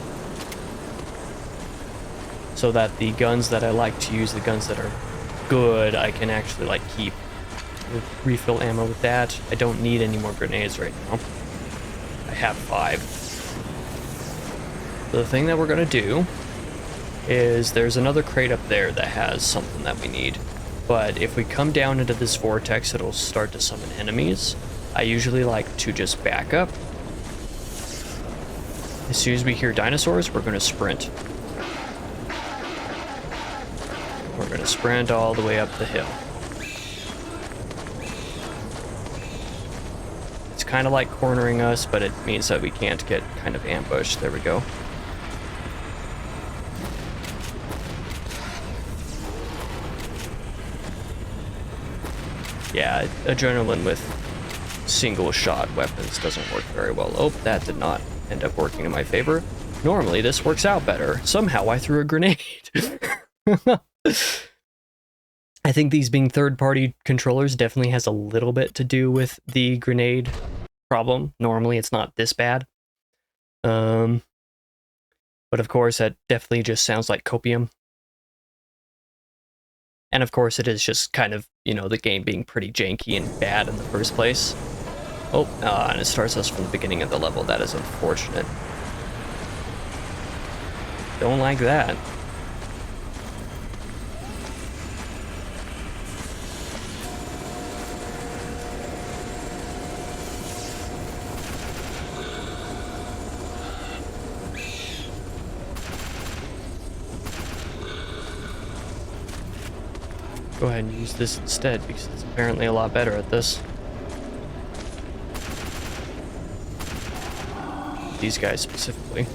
A: so that the guns that I like to use, the guns that are good, I can actually like keep. Refill ammo with that. I don't need any more grenades right now. I have 5. So the thing that we're gonna do is there's another crate up there that has something that we need. But if we come down into this vortex, it'll start to summon enemies. I usually like to just back up. As soon as we hear dinosaurs, we're gonna sprint. We're gonna sprint all the way up the hill. It's kind of like cornering us, but it means that we can't get kind of ambushed. There we go. Yeah, adrenaline with single shot weapons doesn't work very well. Oh, that did not end up working in my favor. Normally this works out better. Somehow I threw a grenade. I think these being third-party controllers definitely has a little bit to do with the grenade problem. Normally it's not this bad. But of course that definitely just sounds like copium. And of course it is just kind of, you know, the game being pretty janky and bad in the first place. Oh, and it starts us from the beginning of the level. That is unfortunate. Don't like that. Go ahead and use this instead, because it's apparently a lot better at this. These guys specifically.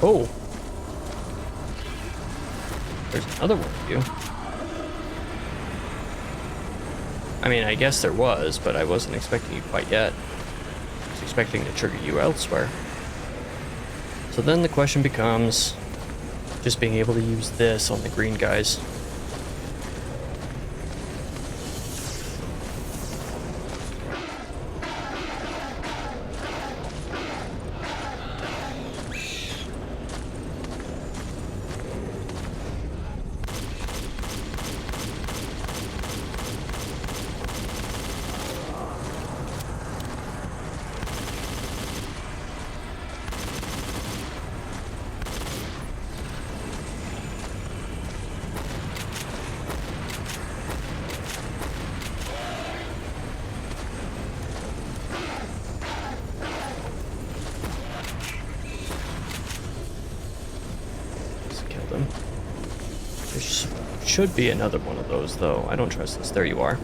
A: Oh! There's another one of you. I mean, I guess there was, but I wasn't expecting you quite yet. I was expecting to trigger you elsewhere. So then the question becomes just being able to use this on the green guys. Should be another one of those, though. I don't trust this. There you are.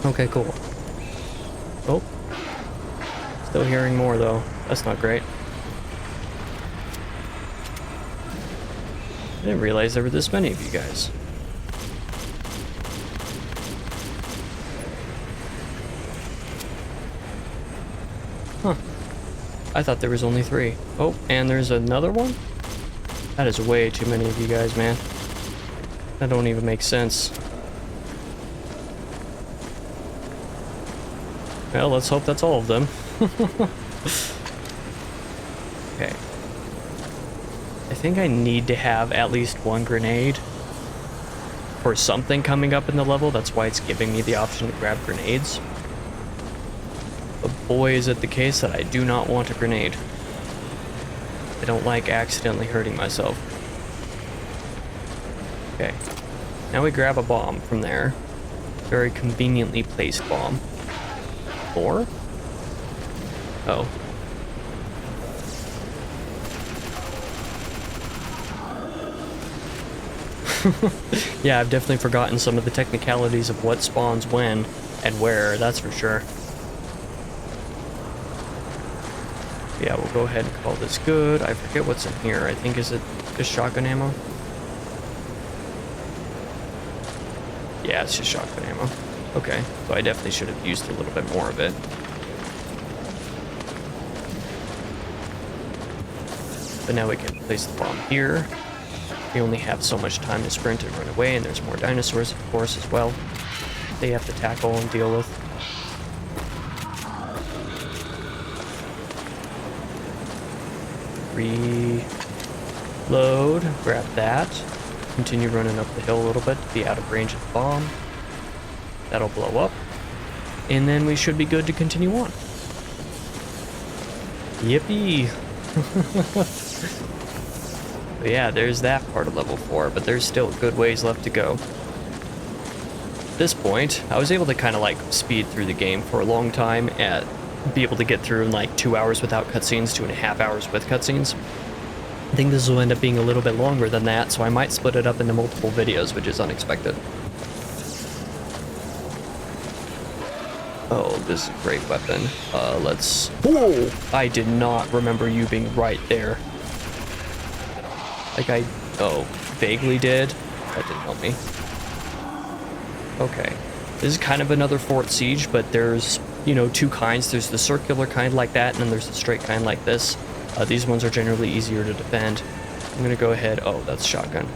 A: Okay, cool. Oh. Still hearing more, though. That's not great. I didn't realize there were this many of you guys. Huh. I thought there was only 3. Oh, and there's another one? That is way too many of you guys, man. That don't even make sense. Well, let's hope that's all of them. Okay. I think I need to have at least 1 grenade for something coming up in the level. That's why it's giving me the option to grab grenades. But boy, is it the case that I do not want a grenade. I don't like accidentally hurting myself. Okay. Now we grab a bomb from there. Very conveniently placed bomb. 4? Oh. Yeah, I've definitely forgotten some of the technicalities of what spawns when and where, that's for sure. Yeah, we'll go ahead and call this good. I forget what's in here. I think, is it just shotgun ammo? Yeah, it's just shotgun ammo. Okay, so I definitely should have used a little bit more of it. But now we can place the bomb here, We only have so much time to sprint and run away, and there's more dinosaurs, of course, as well. They have to tackle and deal with. Reload, grab that. Continue running up the hill a little bit to be out of range of the bomb. That'll blow up. And then we should be good to continue on. Yippee! But yeah, there's that part of level 4, but there's still good ways left to go. At this point, I was able to kind of like speed through the game for a long time and be able to get through in like 2 hours without cutscenes, 2.5 hours with cutscenes. I think this will end up being a little bit longer than that, so I might split it up into multiple videos, which is unexpected. Oh, this is a great weapon. Let's... Whoa! I did not remember you being right there. Like vaguely did. That didn't help me. Okay. This is kind of another Fort Siege, but there's, you know, two kinds. There's the circular kind like that, and then there's the straight kind like this. These ones are generally easier to defend. I'm gonna go ahead... Oh, that's shotgun.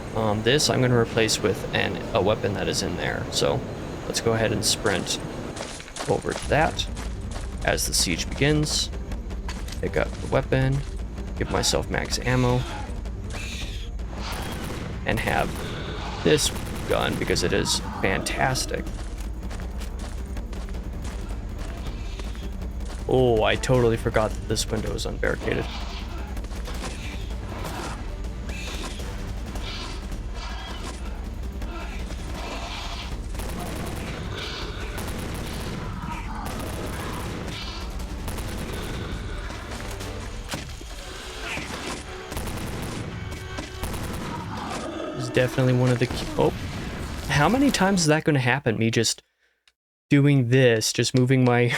A: This I'm gonna replace with a weapon that is in there. So, let's go ahead and sprint over to that as the siege begins. Pick up the weapon, give myself max ammo, and have this gun because it is fantastic. Oh, I totally forgot that this window is unbarricaded. Definitely one of the oh, how many times is that going to happen? Me just doing this, just moving my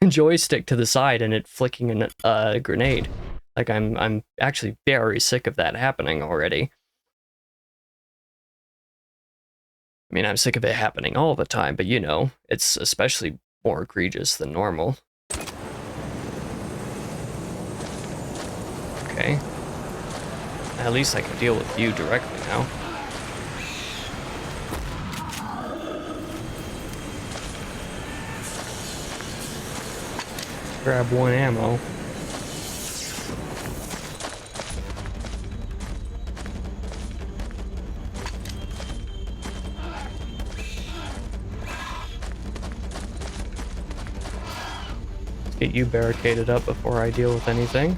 A: joystick to the side and it flicking a grenade. Like I'm actually very sick of that happening already. I mean, I'm sick of it happening all the time, but you know, it's especially more egregious than normal. Okay. At least I can deal with you directly now. Grab one ammo. Let's get you barricaded up before I deal with anything.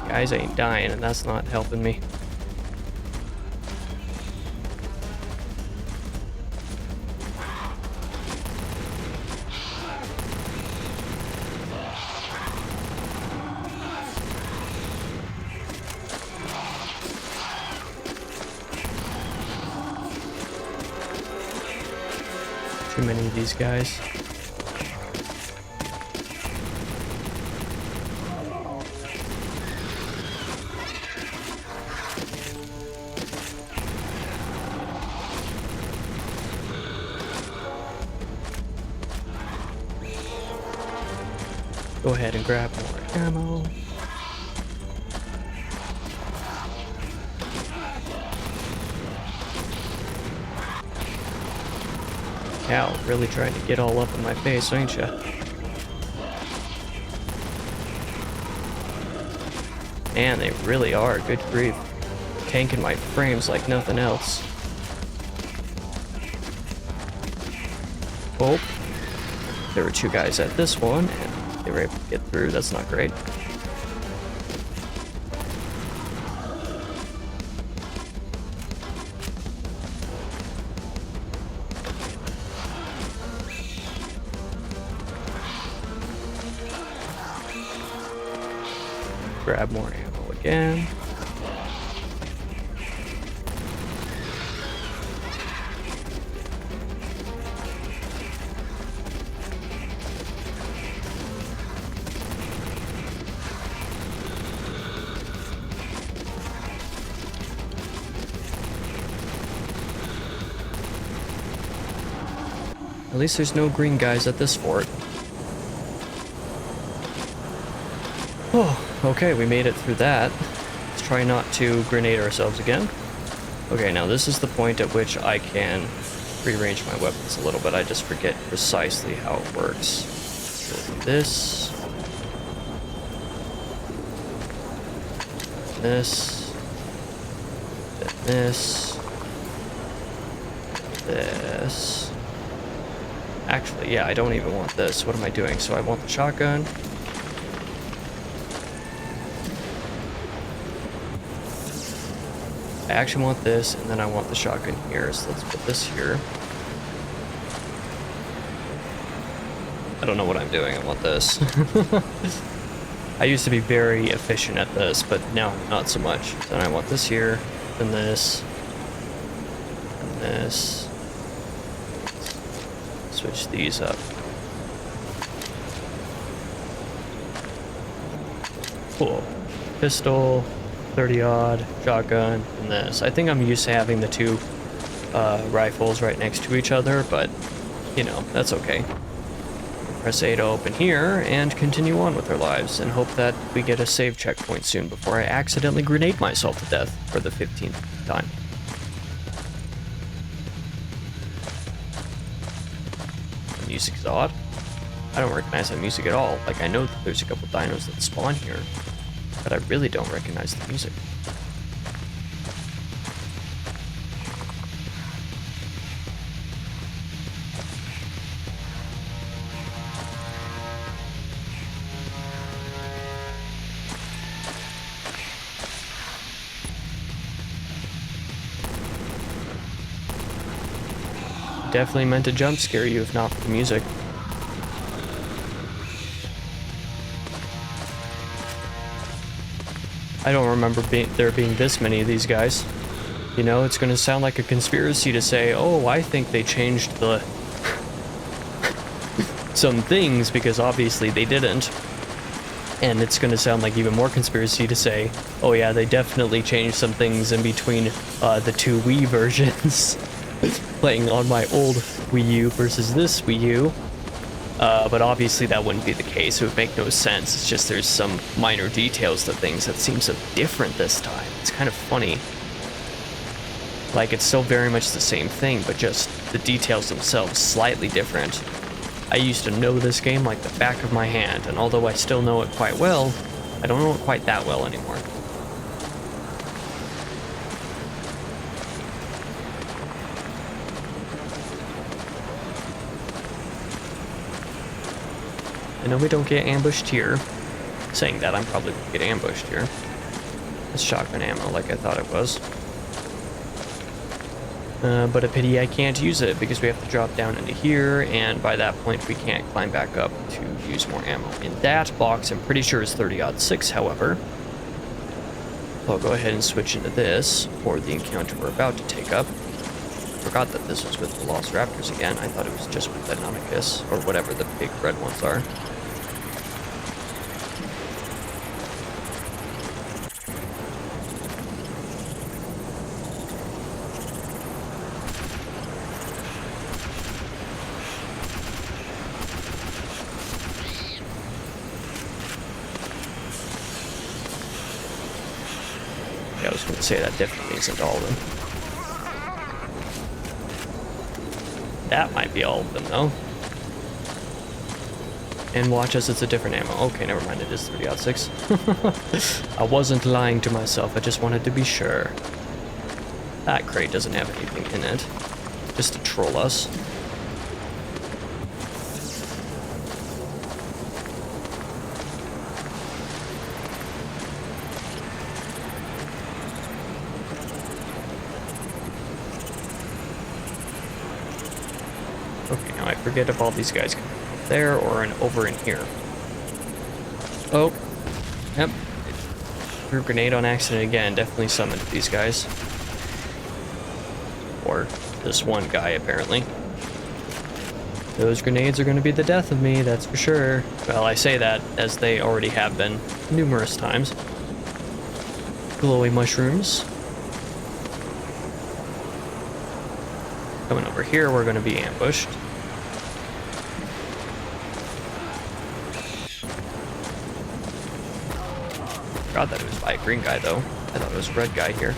A: Guys ain't dying, and that's not helping me. Too many of these guys. Go ahead and grab more ammo. Cal, really trying to get all up in my face, ain't ya? Man, they really are, good grief. Tanking my frames like nothing else. Oh, there were two guys at this one, and they were able to get through. That's not great. Grab more ammo again. At least there's no green guys at this fort. Oh, okay, we made it through that. Let's try not to grenade ourselves again. Okay, now this is the point at which I can rearrange my weapons a little bit. I just forget precisely how it works. So this. This. This. This. Actually, yeah, I don't even want this. What am I doing? So I want the shotgun. I actually want this, and then I want the shotgun here, so let's put this here. I don't know what I'm doing, I want this. I used to be very efficient at this, but now not so much. Then I want this here, and this, and this. Switch these up. Cool. Pistol. 30 odd, shotgun, and this. I think I'm used to having the two rifles right next to each other, but you know, that's okay. Press A to open here and continue on with our lives and hope that we get a save checkpoint soon before I accidentally grenade myself to death for the 15th time. The music's odd. I don't recognize that music at all. Like, I know that there's a couple dinos that spawn here, but I really don't recognize the music. Definitely meant to jump scare you if not for the music. I don't remember there being this many of these guys. You know, it's going to sound like a conspiracy to say, oh, I think they changed the some things, because obviously they didn't. And it's going to sound like even more conspiracy to say, oh yeah, they definitely changed some things in between the two Wii versions. Playing on my old Wii U versus this Wii U. But obviously that wouldn't be the case. It would make no sense. It's just there's some minor details to things that seem so different this time. It's kind of funny. Like, it's still very much the same thing, but just the details themselves slightly different. I used to know this game like the back of my hand, and although I still know it quite well, I don't know it quite that well anymore. I know we don't get ambushed here. Saying that, I'm probably gonna get ambushed here. It's shotgun ammo like I thought it was. But a pity I can't use it because we have to drop down into here, and by that point we can't climb back up to use more ammo. In that box, I'm pretty sure is 30-06, however. I'll go ahead and switch into this for the encounter we're about to take up. Forgot that this was with the Lost Raptors again. I thought it was just with the Deinonychus, or whatever the big red ones are. I was going to say that definitely isn't all of them. That might be all of them, though. And watch as it's a different ammo. Okay, never mind, it is 30-06. I wasn't lying to myself, I just wanted to be sure. That crate doesn't have anything in it. Just to troll us. Okay, now I forget if all these guys come up there or over in here. Oh, yep. Threw a grenade on accident again. Definitely summoned these guys. Or this one guy, apparently. Those grenades are going to be the death of me, that's for sure. Well, I say that as they already have been numerous times. Glowy mushrooms. Coming over here, we're going to be ambushed. forgot that it was by a green guy, though. I thought it was a red guy here.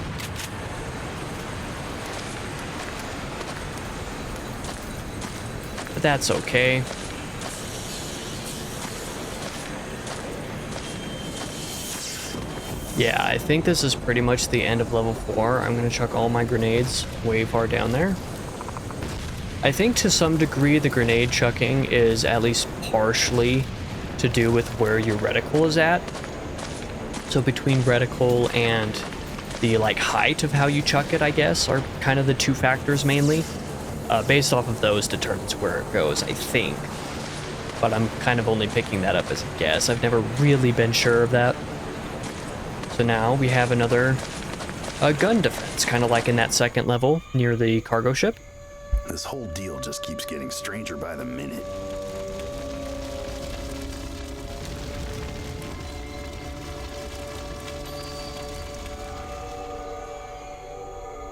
A: But that's okay. Yeah, I think this is pretty much the end of level 4. I'm going to chuck all my grenades way far down there. I think to some degree the grenade chucking is at least partially to do with where your reticle is at. So between reticle and the like height of how you chuck it, I guess, are kind of the two factors mainly. Based off of those determines where it goes, I think. But I'm kind of only picking that up as a guess. I've never really been sure of that. So now we have another gun defense, kind of like in that second level near the cargo ship.
B: This whole deal just keeps getting stranger by the minute.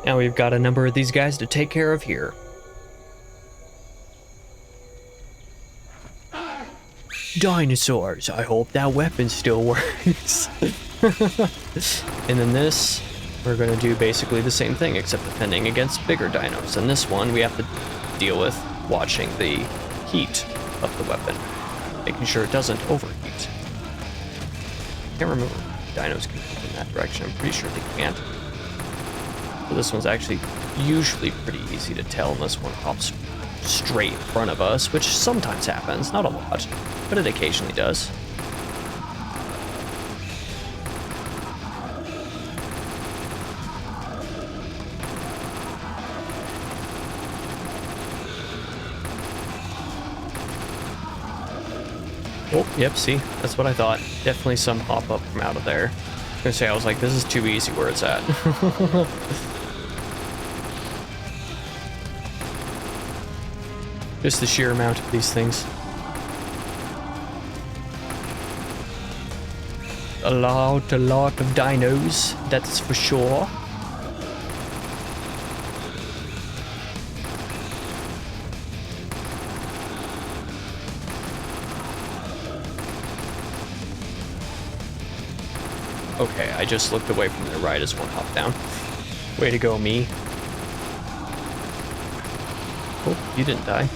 A: Now we've got a number of these guys to take care of here. Dinosaurs, I hope that weapon still works. And then this, we're going to do basically the same thing, except defending against bigger dinos. And this one, we have to deal with watching the heat of the weapon, making sure it doesn't overheat. Can't remember if dinos can move in that direction. I'm pretty sure they can't. So this one's actually usually pretty easy to tell unless one hops straight in front of us, which sometimes happens, not a lot, but it occasionally does. Oh, yep, see, that's what I thought. Definitely some hop up from out of there. I was gonna say, I was like, this is too easy where it's at. Just the sheer amount of these things. A lot of dinos, that's for sure. Okay, I just looked away from the right as one hopped down. Way to go, me. Oh, you didn't die.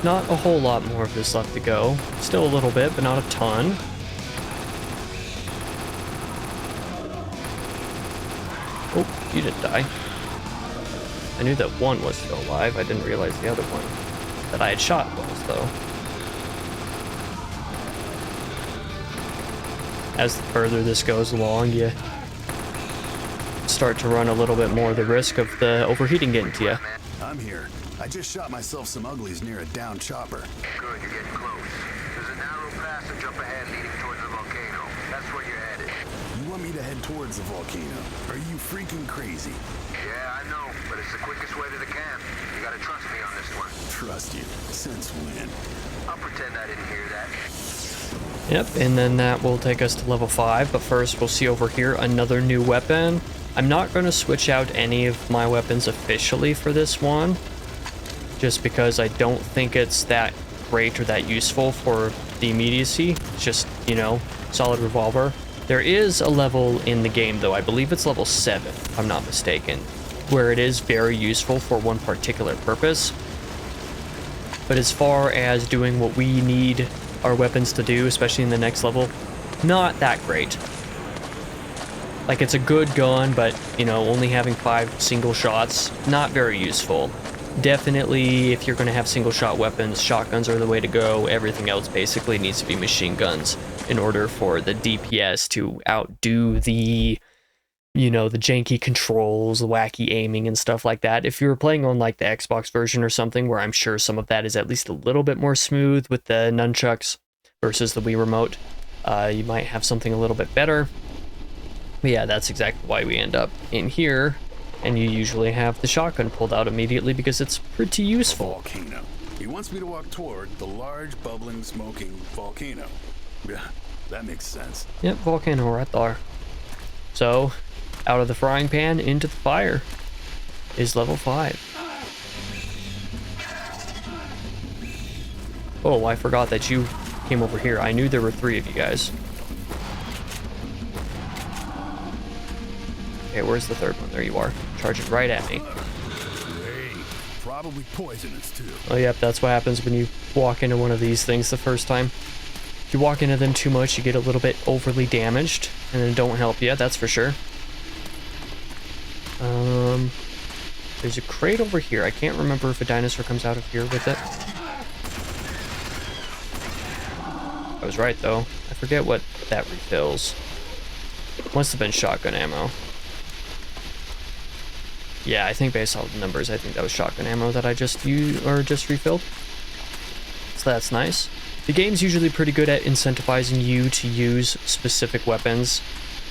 A: Not a whole lot more of this left to go. Still a little bit, but not a ton. Oh, you didn't die. I knew that one was still alive. I didn't realize the other one that I had shot was, though. As the further this goes along, you start to run a little bit more the risk of the overheating getting to you.
B: I'm here. I just shot myself some uglies near a down chopper.
D: Good, you're getting close. There's a narrow passage up ahead leading towards the volcano. That's where you're headed.
B: You want me to head towards the volcano? Are you freaking crazy?
D: Yeah, I know, but it's the quickest way to the camp. You gotta trust me on this one.
B: Trust you? Since when?
D: I'll pretend I didn't hear that.
A: Yep, and then that will take us to level 5, but first we'll see over here another new weapon. I'm not going to switch out any of my weapons officially for this one, just because I don't think it's that great or that useful for the immediacy. It's just, you know, solid revolver. There is a level in the game, though, I believe it's level 7, if I'm not mistaken, where it is very useful for one particular purpose. But as far as doing what we need our weapons to do, especially in the next level, not that great. Like, it's a good gun, but, you know, only having 5 single shots, not very useful. Definitely, if you're going to have single shot weapons, shotguns are the way to go. Everything else basically needs to be machine guns in order for the DPS to outdo the, you know, the janky controls, the wacky aiming and stuff like that. If you were playing on like the Xbox version or something, where I'm sure some of that is at least a little bit more smooth with the nunchucks versus the Wii remote, you might have something a little bit better. But yeah, that's exactly why we end up in here, and you usually have the shotgun pulled out immediately because it's pretty useful.
B: Volcano. He wants me to walk toward the large, bubbling, smoking volcano. That makes sense.
A: Yep, volcano right there. So, out of the frying pan into the fire is level 5. Oh, I forgot that you came over here. I knew there were 3 of you guys. Okay, where's the third one? There you are. Charging right at me.
B: Great. Probably poisonous too.
A: Oh, yep, that's what happens when you walk into one of these things the first time. If you walk into them too much, you get a little bit overly damaged, and then don't help you, that's for sure. There's a crate over here. I can't remember if a dinosaur comes out of here with it. I was right, though. I forget what that refills. Must have been shotgun ammo. Yeah, I think based on the numbers, I think that was shotgun ammo that I just used, or just refilled. So that's nice. The game's usually pretty good at incentivizing you to use specific weapons,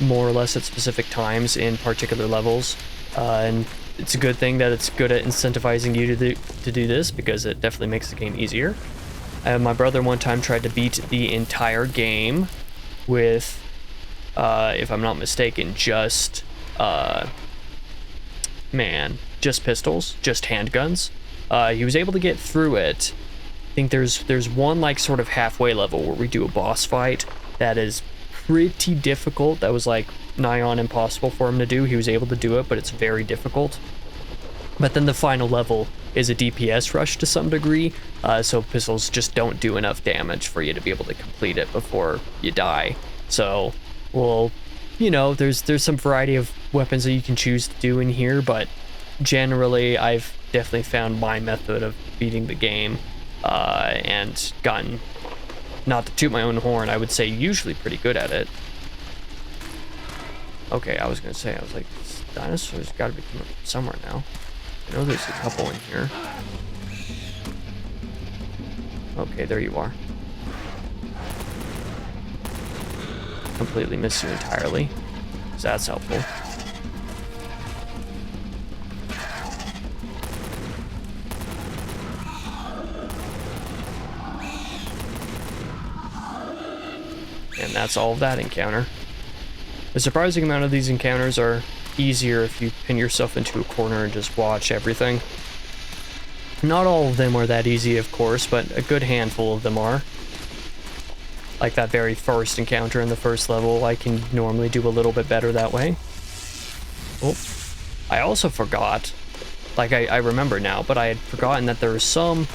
A: more or less at specific times in particular levels. And it's a good thing that it's good at incentivizing you to do this, because it definitely makes the game easier. My brother one time tried to beat the entire game with, if I'm not mistaken, just pistols, just handguns. He was able to get through it. I think there's one like sort of halfway level where we do a boss fight that is pretty difficult. That was like nigh on impossible for him to do. He was able to do it, but it's very difficult. But then the final level is a DPS rush to some degree, so pistols just don't do enough damage for you to be able to complete it before you die. So, well, you know, there's some variety of weapons that you can choose to do in here, but generally I've definitely found my method of beating the game and gotten, not to toot my own horn, I would say usually pretty good at it. Okay, I was gonna say, I was like, this dinosaur's gotta be coming from somewhere now. I know there's a couple in here. Okay, there you are. Completely missed you entirely, so that's helpful. And that's all of that encounter. A surprising amount of these encounters are easier if you pin yourself into a corner and just watch everything. Not all of them are that easy, of course, but a good handful of them are. Like that very first encounter in the first level, I can normally do a little bit better that way. Oh, I also forgot, like I remember now, but I had forgotten that there's some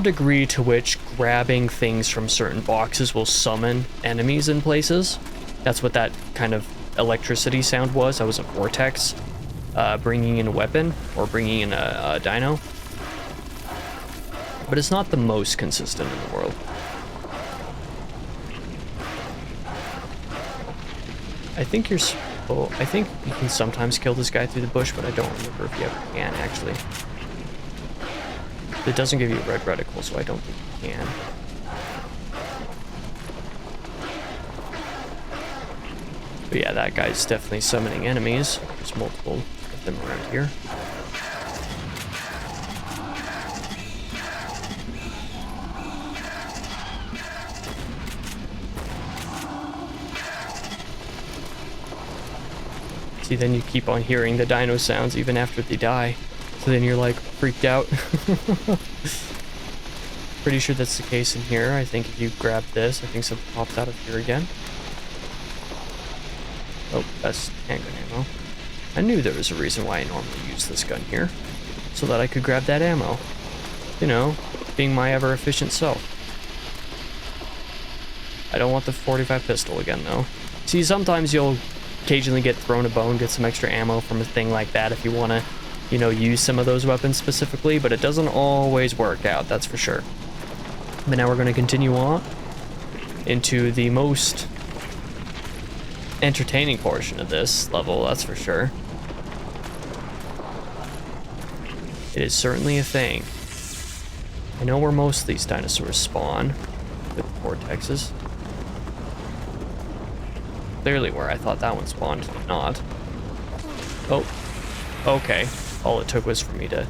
A: degree to which grabbing things from certain boxes will summon enemies in places. That's what that kind of electricity sound was. That was a vortex bringing in a weapon or bringing in a dino. But it's not the most consistent in the world. I think I think you can sometimes kill this guy through the bush, but I don't remember if you ever can, actually. It doesn't give you a red reticle, so I don't think you can. But yeah, that guy's definitely summoning enemies. There's multiple of them around here. See, then you keep on hearing the dino sounds even after they die. So then you're like freaked out. Pretty sure that's the case in here. I think if you grab this, I think something pops out of here again. Oh, that's handgun ammo. I knew there was a reason why I normally use this gun here. So that I could grab that ammo. You know, being my ever-efficient self. I don't want the 45 pistol again, though. See, sometimes you'll occasionally get thrown a bone, get some extra ammo from a thing like that if you want to, you know, use some of those weapons specifically, but it doesn't always work out, that's for sure. But now we're going to continue on into the most entertaining portion of this level, that's for sure. It is certainly a thing. I know where most of these dinosaurs spawn with the vortexes. Clearly where I thought that one spawned, not. Oh, okay. All it took was for me to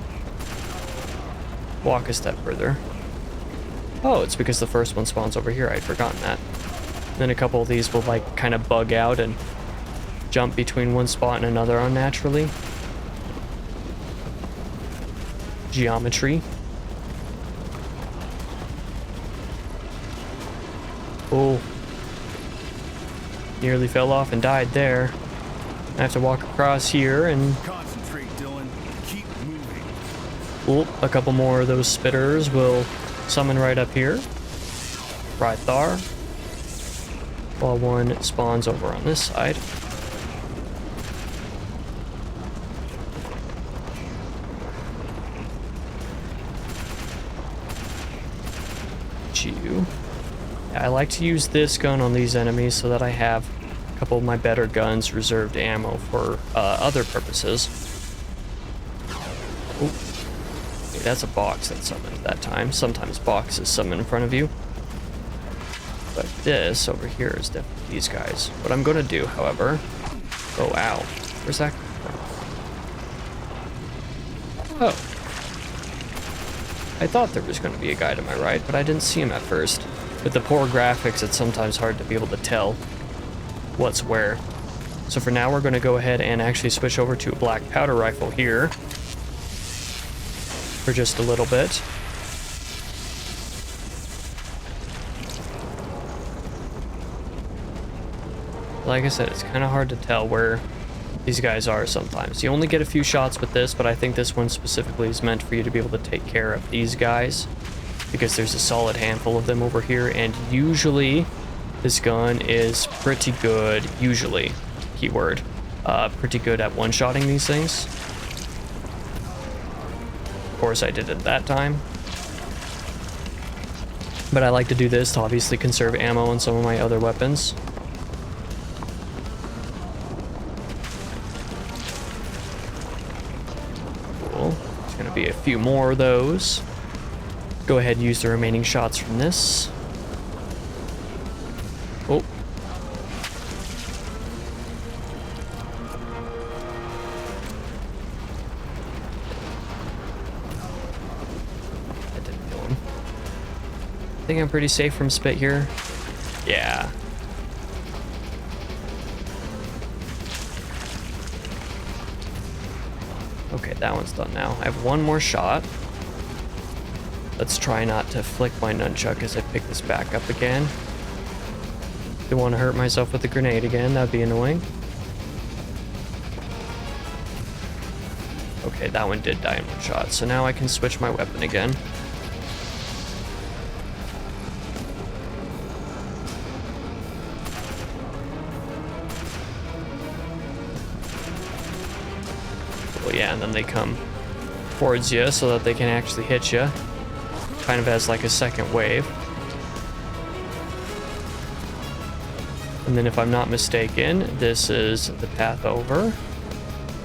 A: walk a step further. Oh, it's because the first one spawns over here. I'd forgotten that. Then a couple of these will like kind of bug out and jump between one spot and another unnaturally. Geometry. Oh. Nearly fell off and died there. I have to walk across here and...
B: Concentrate, Dylan. Keep moving.
A: Oh, a couple more of those spitters will summon right up here. Right there. While one spawns over on this side. You. I like to use this gun on these enemies so that I have a couple of my better guns reserved ammo for other purposes. Ooh. Okay, that's a box that summoned that time. Sometimes boxes summon in front of you. But this over here is definitely these guys. What I'm going to do, however... Oh, ow. Where's that? Oh. I thought there was going to be a guy to my right, but I didn't see him at first. With the poor graphics, it's sometimes hard to be able to tell what's where. So for now, we're going to go ahead and actually switch over to a black powder rifle here. For just a little bit. Like I said, it's kind of hard to tell where these guys are sometimes. You only get a few shots with this, but I think this one specifically is meant for you to be able to take care of these guys, because there's a solid handful of them over here, and usually this gun is pretty good, usually, keyword, pretty good at one-shotting these things. Of course I did it that time. But I like to do this to obviously conserve ammo on some of my other weapons. Gonna be a few more of those. Go ahead and use the remaining shots from this. Oh. That didn't kill him. I think I'm pretty safe from spit here. Yeah. Okay, that one's done now. I have one more shot. Let's try not to flick my nunchuck as I pick this back up again. Don't want to hurt myself with the grenade again, that'd be annoying. Okay, that one did die in one shot, so now I can switch my weapon again. Yeah, and then they come towards you so that they can actually hit you. Kind of as like a second wave. And then if I'm not mistaken, this is the path over.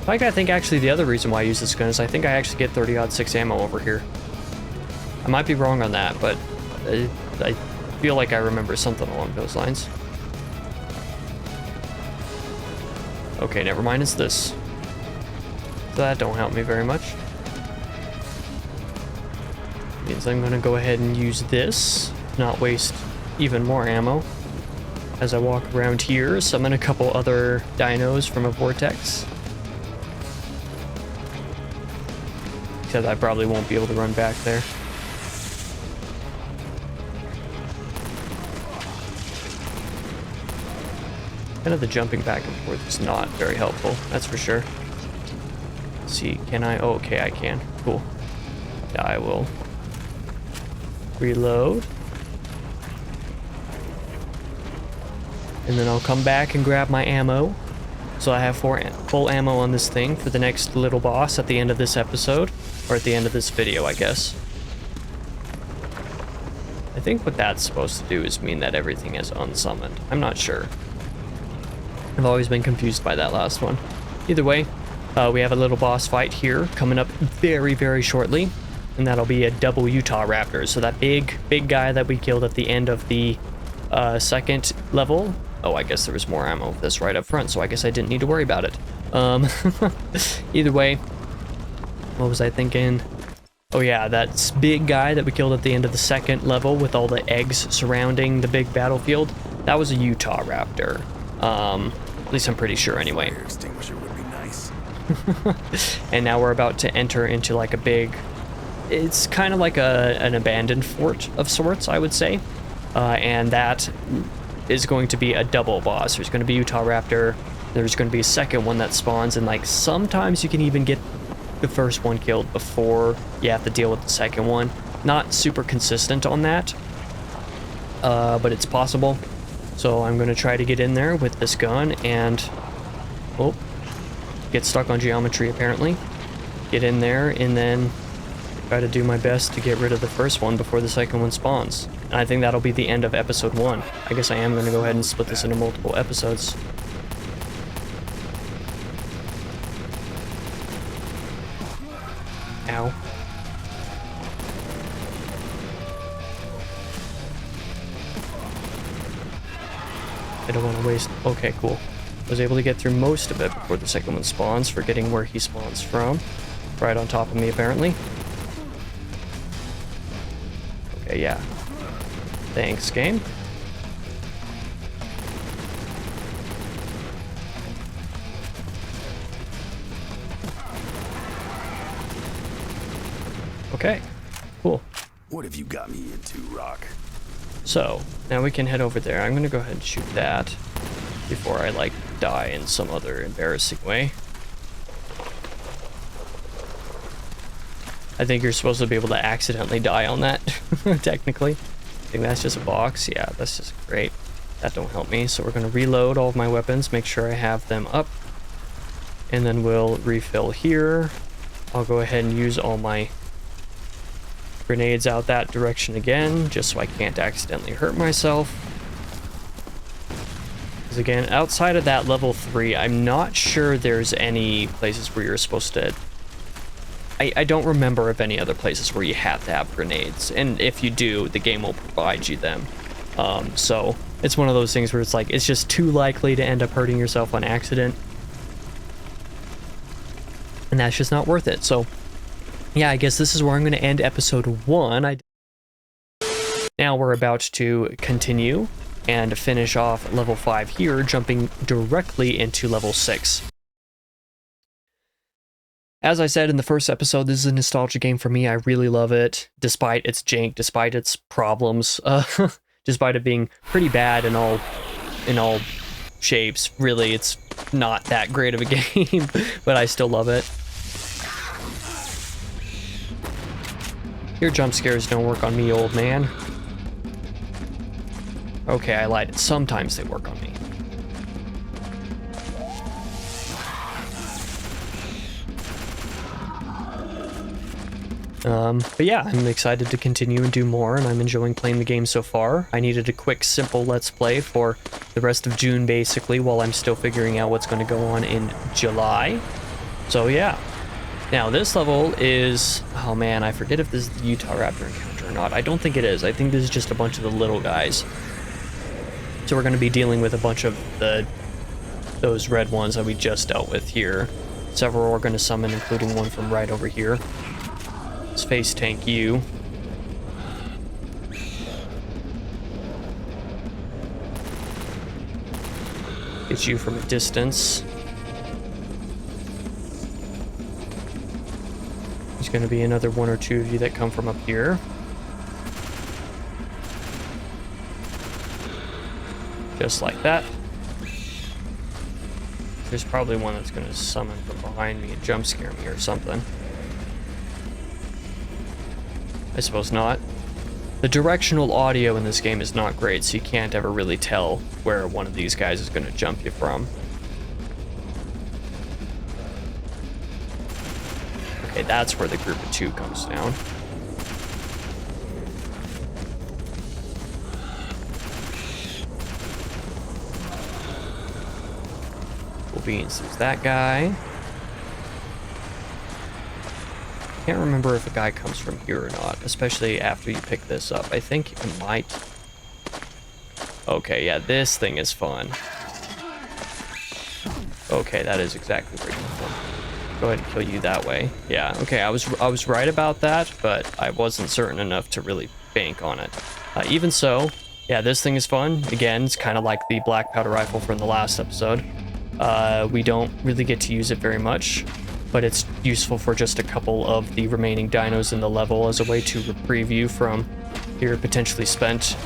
A: Like, I think actually the other reason why I use this gun is I think I actually get 30-06 ammo over here. I might be wrong on that, but I feel like I remember something along those lines. Okay, never mind, it's this. That don't help me very much. Means I'm gonna go ahead and use this, not waste even more ammo. As I walk around here, summon a couple other dinos from a vortex. Except I probably won't be able to run back there. Kind of the jumping back and forth is not very helpful, that's for sure. See, can I? Oh, okay, I can. Cool. Yeah, I will reload. And then I'll come back and grab my ammo. So I have full ammo on this thing for the next little boss at the end of this episode. Or at the end of this video, I guess. I think what that's supposed to do is mean that everything is unsummoned. I'm not sure. I've always been confused by that last one. Either way, we have a little boss fight here coming up very, very shortly. And that'll be a double Utah Raptor. So that big guy that we killed at the end of the second level. Oh, I guess there was more ammo of this right up front, so I guess I didn't need to worry about it. Either way, what was I thinking? Oh yeah, that big guy that we killed at the end of the second level with all the eggs surrounding the big battlefield, that was a Utah raptor. At least I'm pretty sure anyway.
B: Fire extinguisher would be nice.
A: And now we're about to enter into like a big, it's kind of like an abandoned fort of sorts, I would say. And that is going to be a double boss. There's going to be Utah raptor. There's going to be a second one that spawns, and like sometimes you can even get the first one killed before you have to deal with the second one. Not super consistent on that, but it's possible. So I'm going to try to get in there with this gun and, oh, get stuck on geometry apparently. Get in there and then try to do my best to get rid of the first one before the second one spawns. And I think that'll be the end of episode 1. I guess I am going to go ahead and split this into multiple episodes. Ow. I don't want to waste... Okay, cool. I was able to get through most of it before the second one spawns, forgetting where he spawns from. Right on top of me, apparently. Okay, yeah. Thanks, game. Okay, cool.
B: What have you got me into, Rock?
A: So, now we can head over there. I'm gonna go ahead and shoot that before I, like, die in some other embarrassing way. I think you're supposed to be able to accidentally die on that, technically. I think that's just a box. Yeah, that's just great. That don't help me, so we're gonna reload all of my weapons, make sure I have them up. And then we'll refill here. I'll go ahead and use all my grenades out that direction again, just so I can't accidentally hurt myself. Because again, outside of that level 3, I'm not sure there's any places where you're supposed to... I don't remember of any other places where you have to have grenades, and if you do, the game will provide you them. So it's one of those things where it's like, it's just too likely to end up hurting yourself on accident, and that's just not worth it. So yeah, I guess this is where I'm going to end episode 1. Now we're about to continue and finish off level 5 here, jumping directly into level 6. As I said in the first episode, this is a nostalgia game for me. I really love it, despite its jank, despite its problems, despite it being pretty bad in all shapes. Really, it's not that great of a game, but I still love it. Your jump scares don't work on me, old man. Okay, I lied. Sometimes they work on me. But yeah, I'm excited to continue and do more, and I'm enjoying playing the game so far. I needed a quick, simple Let's Play for the rest of June, basically, while I'm still figuring out what's going to go on in July. So yeah. Now, this level is... Oh man, I forget if this is the Utah Raptor encounter or not. I don't think it is. I think this is just a bunch of the little guys. So we're going to be dealing with a bunch of those red ones that we just dealt with here. Several we're going to summon, including one from right over here. Space tank you. Get you from a distance. There's going to be another 1 or 2 of you that come from up here. Just like that. There's probably one that's going to summon from behind me and jump scare me or something. I suppose not. The directional audio in this game is not great, so you can't ever really tell where one of these guys is going to jump you from. Okay, that's where the group of 2 comes down. Cool beans, there's that guy. Can't remember if a guy comes from here or not, especially after you pick this up. I think it might. Okay, yeah, this thing is fun. Okay, that is exactly where you come from. Go ahead and kill you that way. Yeah, okay, I was right about that, but I wasn't certain enough to really bank on it. Even so, yeah, this thing is fun. Again, it's kind of like the black powder rifle from the last episode. We don't really get to use it very much, but it's useful for just a couple of the remaining dinos in the level as a way to reprieve you from your potentially spent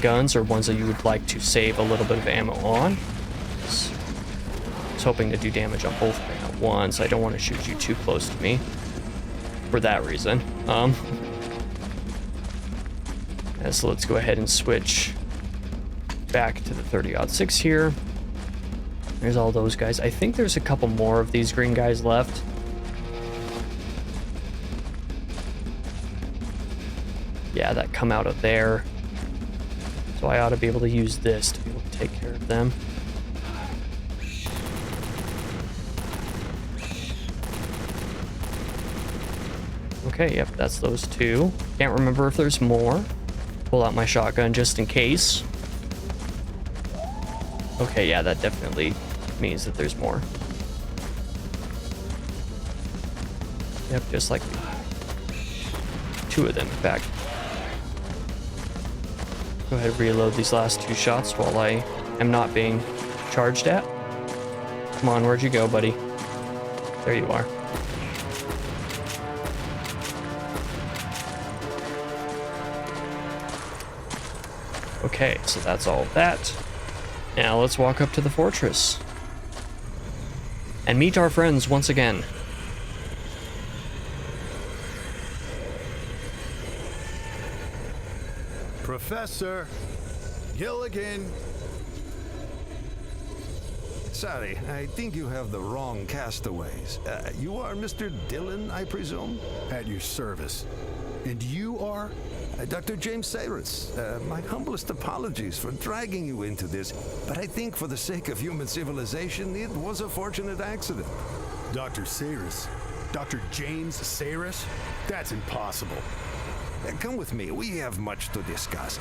A: guns or ones that you would like to save a little bit of ammo on. I was hoping to do damage on both of them at once. I don't want to shoot you too close to me for that reason. Yeah, so let's go ahead and switch back to the 30-06 here. There's all those guys. I think there's a couple more of these green guys left. Yeah, that come out of there. So I ought to be able to use this to be able to take care of them. Okay, yep, that's those two. Can't remember if there's more. Pull out my shotgun just in case. Okay, yeah, that definitely means that there's more. Yep, just like two of them, in fact. Go ahead and reload these last two shots while I am not being charged at. Come on, where'd you go, buddy? There you are. Okay, so that's all of that. Now let's walk up to the fortress and meet our friends once again.
B: Professor Gilligan.
E: Sorry, I think you have the wrong castaways. You are Mr. Dillon, I presume?
B: At your service. And you are?
E: Dr. James Cyrus. My humblest apologies for dragging you into this, but I think for the sake of human civilization, it was a fortunate accident.
B: Dr. Cyrus? Dr. James Cyrus? That's impossible.
E: Come with me. We have much to discuss.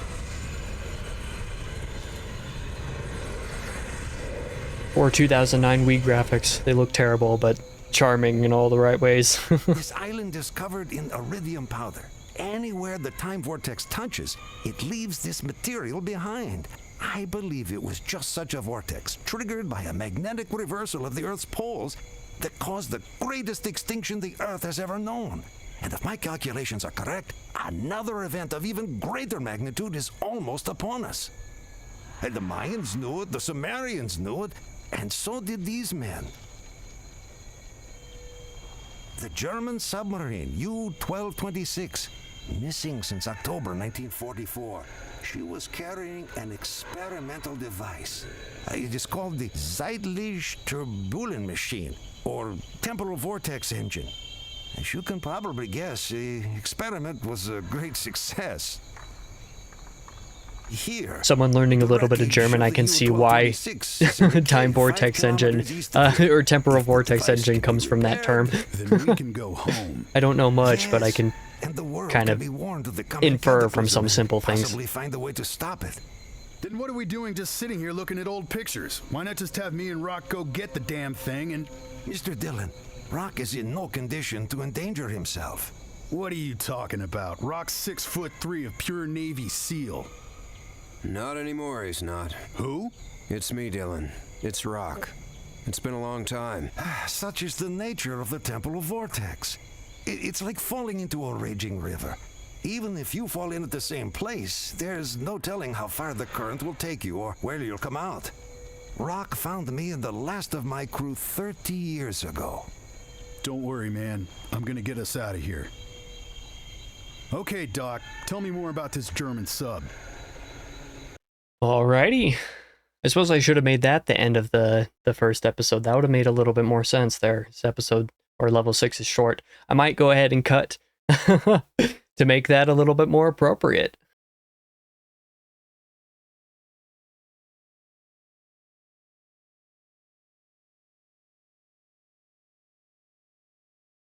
A: Or 2009 Wii graphics. They look terrible, but charming in all the right ways.
E: This island is covered in iridium powder. Anywhere the time vortex touches, it leaves this material behind. I believe it was just such a vortex, triggered by a magnetic reversal of the Earth's poles, that caused the greatest extinction the Earth has ever known. And if my calculations are correct, another event of even greater magnitude is almost upon us. And the Mayans knew it, the Sumerians knew it, and so did these men. The German submarine U-1226, missing since October 1944. She was carrying an experimental device. It is called the Zeitliche Turbulent Machine, or Temporal Vortex Engine. As you can probably guess, the experiment was a great success. Here,
A: Someone learning a little bit of German, I can see why time vortex engine or temporal vortex engine comes from that term.
B: Then we can go home.
A: I don't know much, but I can kind of infer from some simple things.
E: Possibly find a way to stop it.
B: Then what are we doing just sitting here looking at old pictures? Why not just have me and Rock go get the damn thing and...
E: Mr. Dillon, Rock is in no condition to endanger himself.
B: What are you talking about? Rock's 6'3" of pure Navy SEAL.
C: Not anymore, he's not.
B: Who?
C: It's me, Dylan. It's Rock. It's been a long time.
E: Such is the nature of the temporal vortex. It's like falling into a raging river. Even if you fall in at the same place, there's no telling how far the current will take you or where you'll come out. Rock found me and the last of my crew 30 years ago.
B: Don't worry, man. I'm gonna get us out of here. Okay, Doc. Tell me more about this German sub.
A: Alrighty. I suppose I should have made that the end of the first episode. That would have made a little bit more sense there. This episode, or level 6, is short. I might go ahead and cut to make that a little bit more appropriate.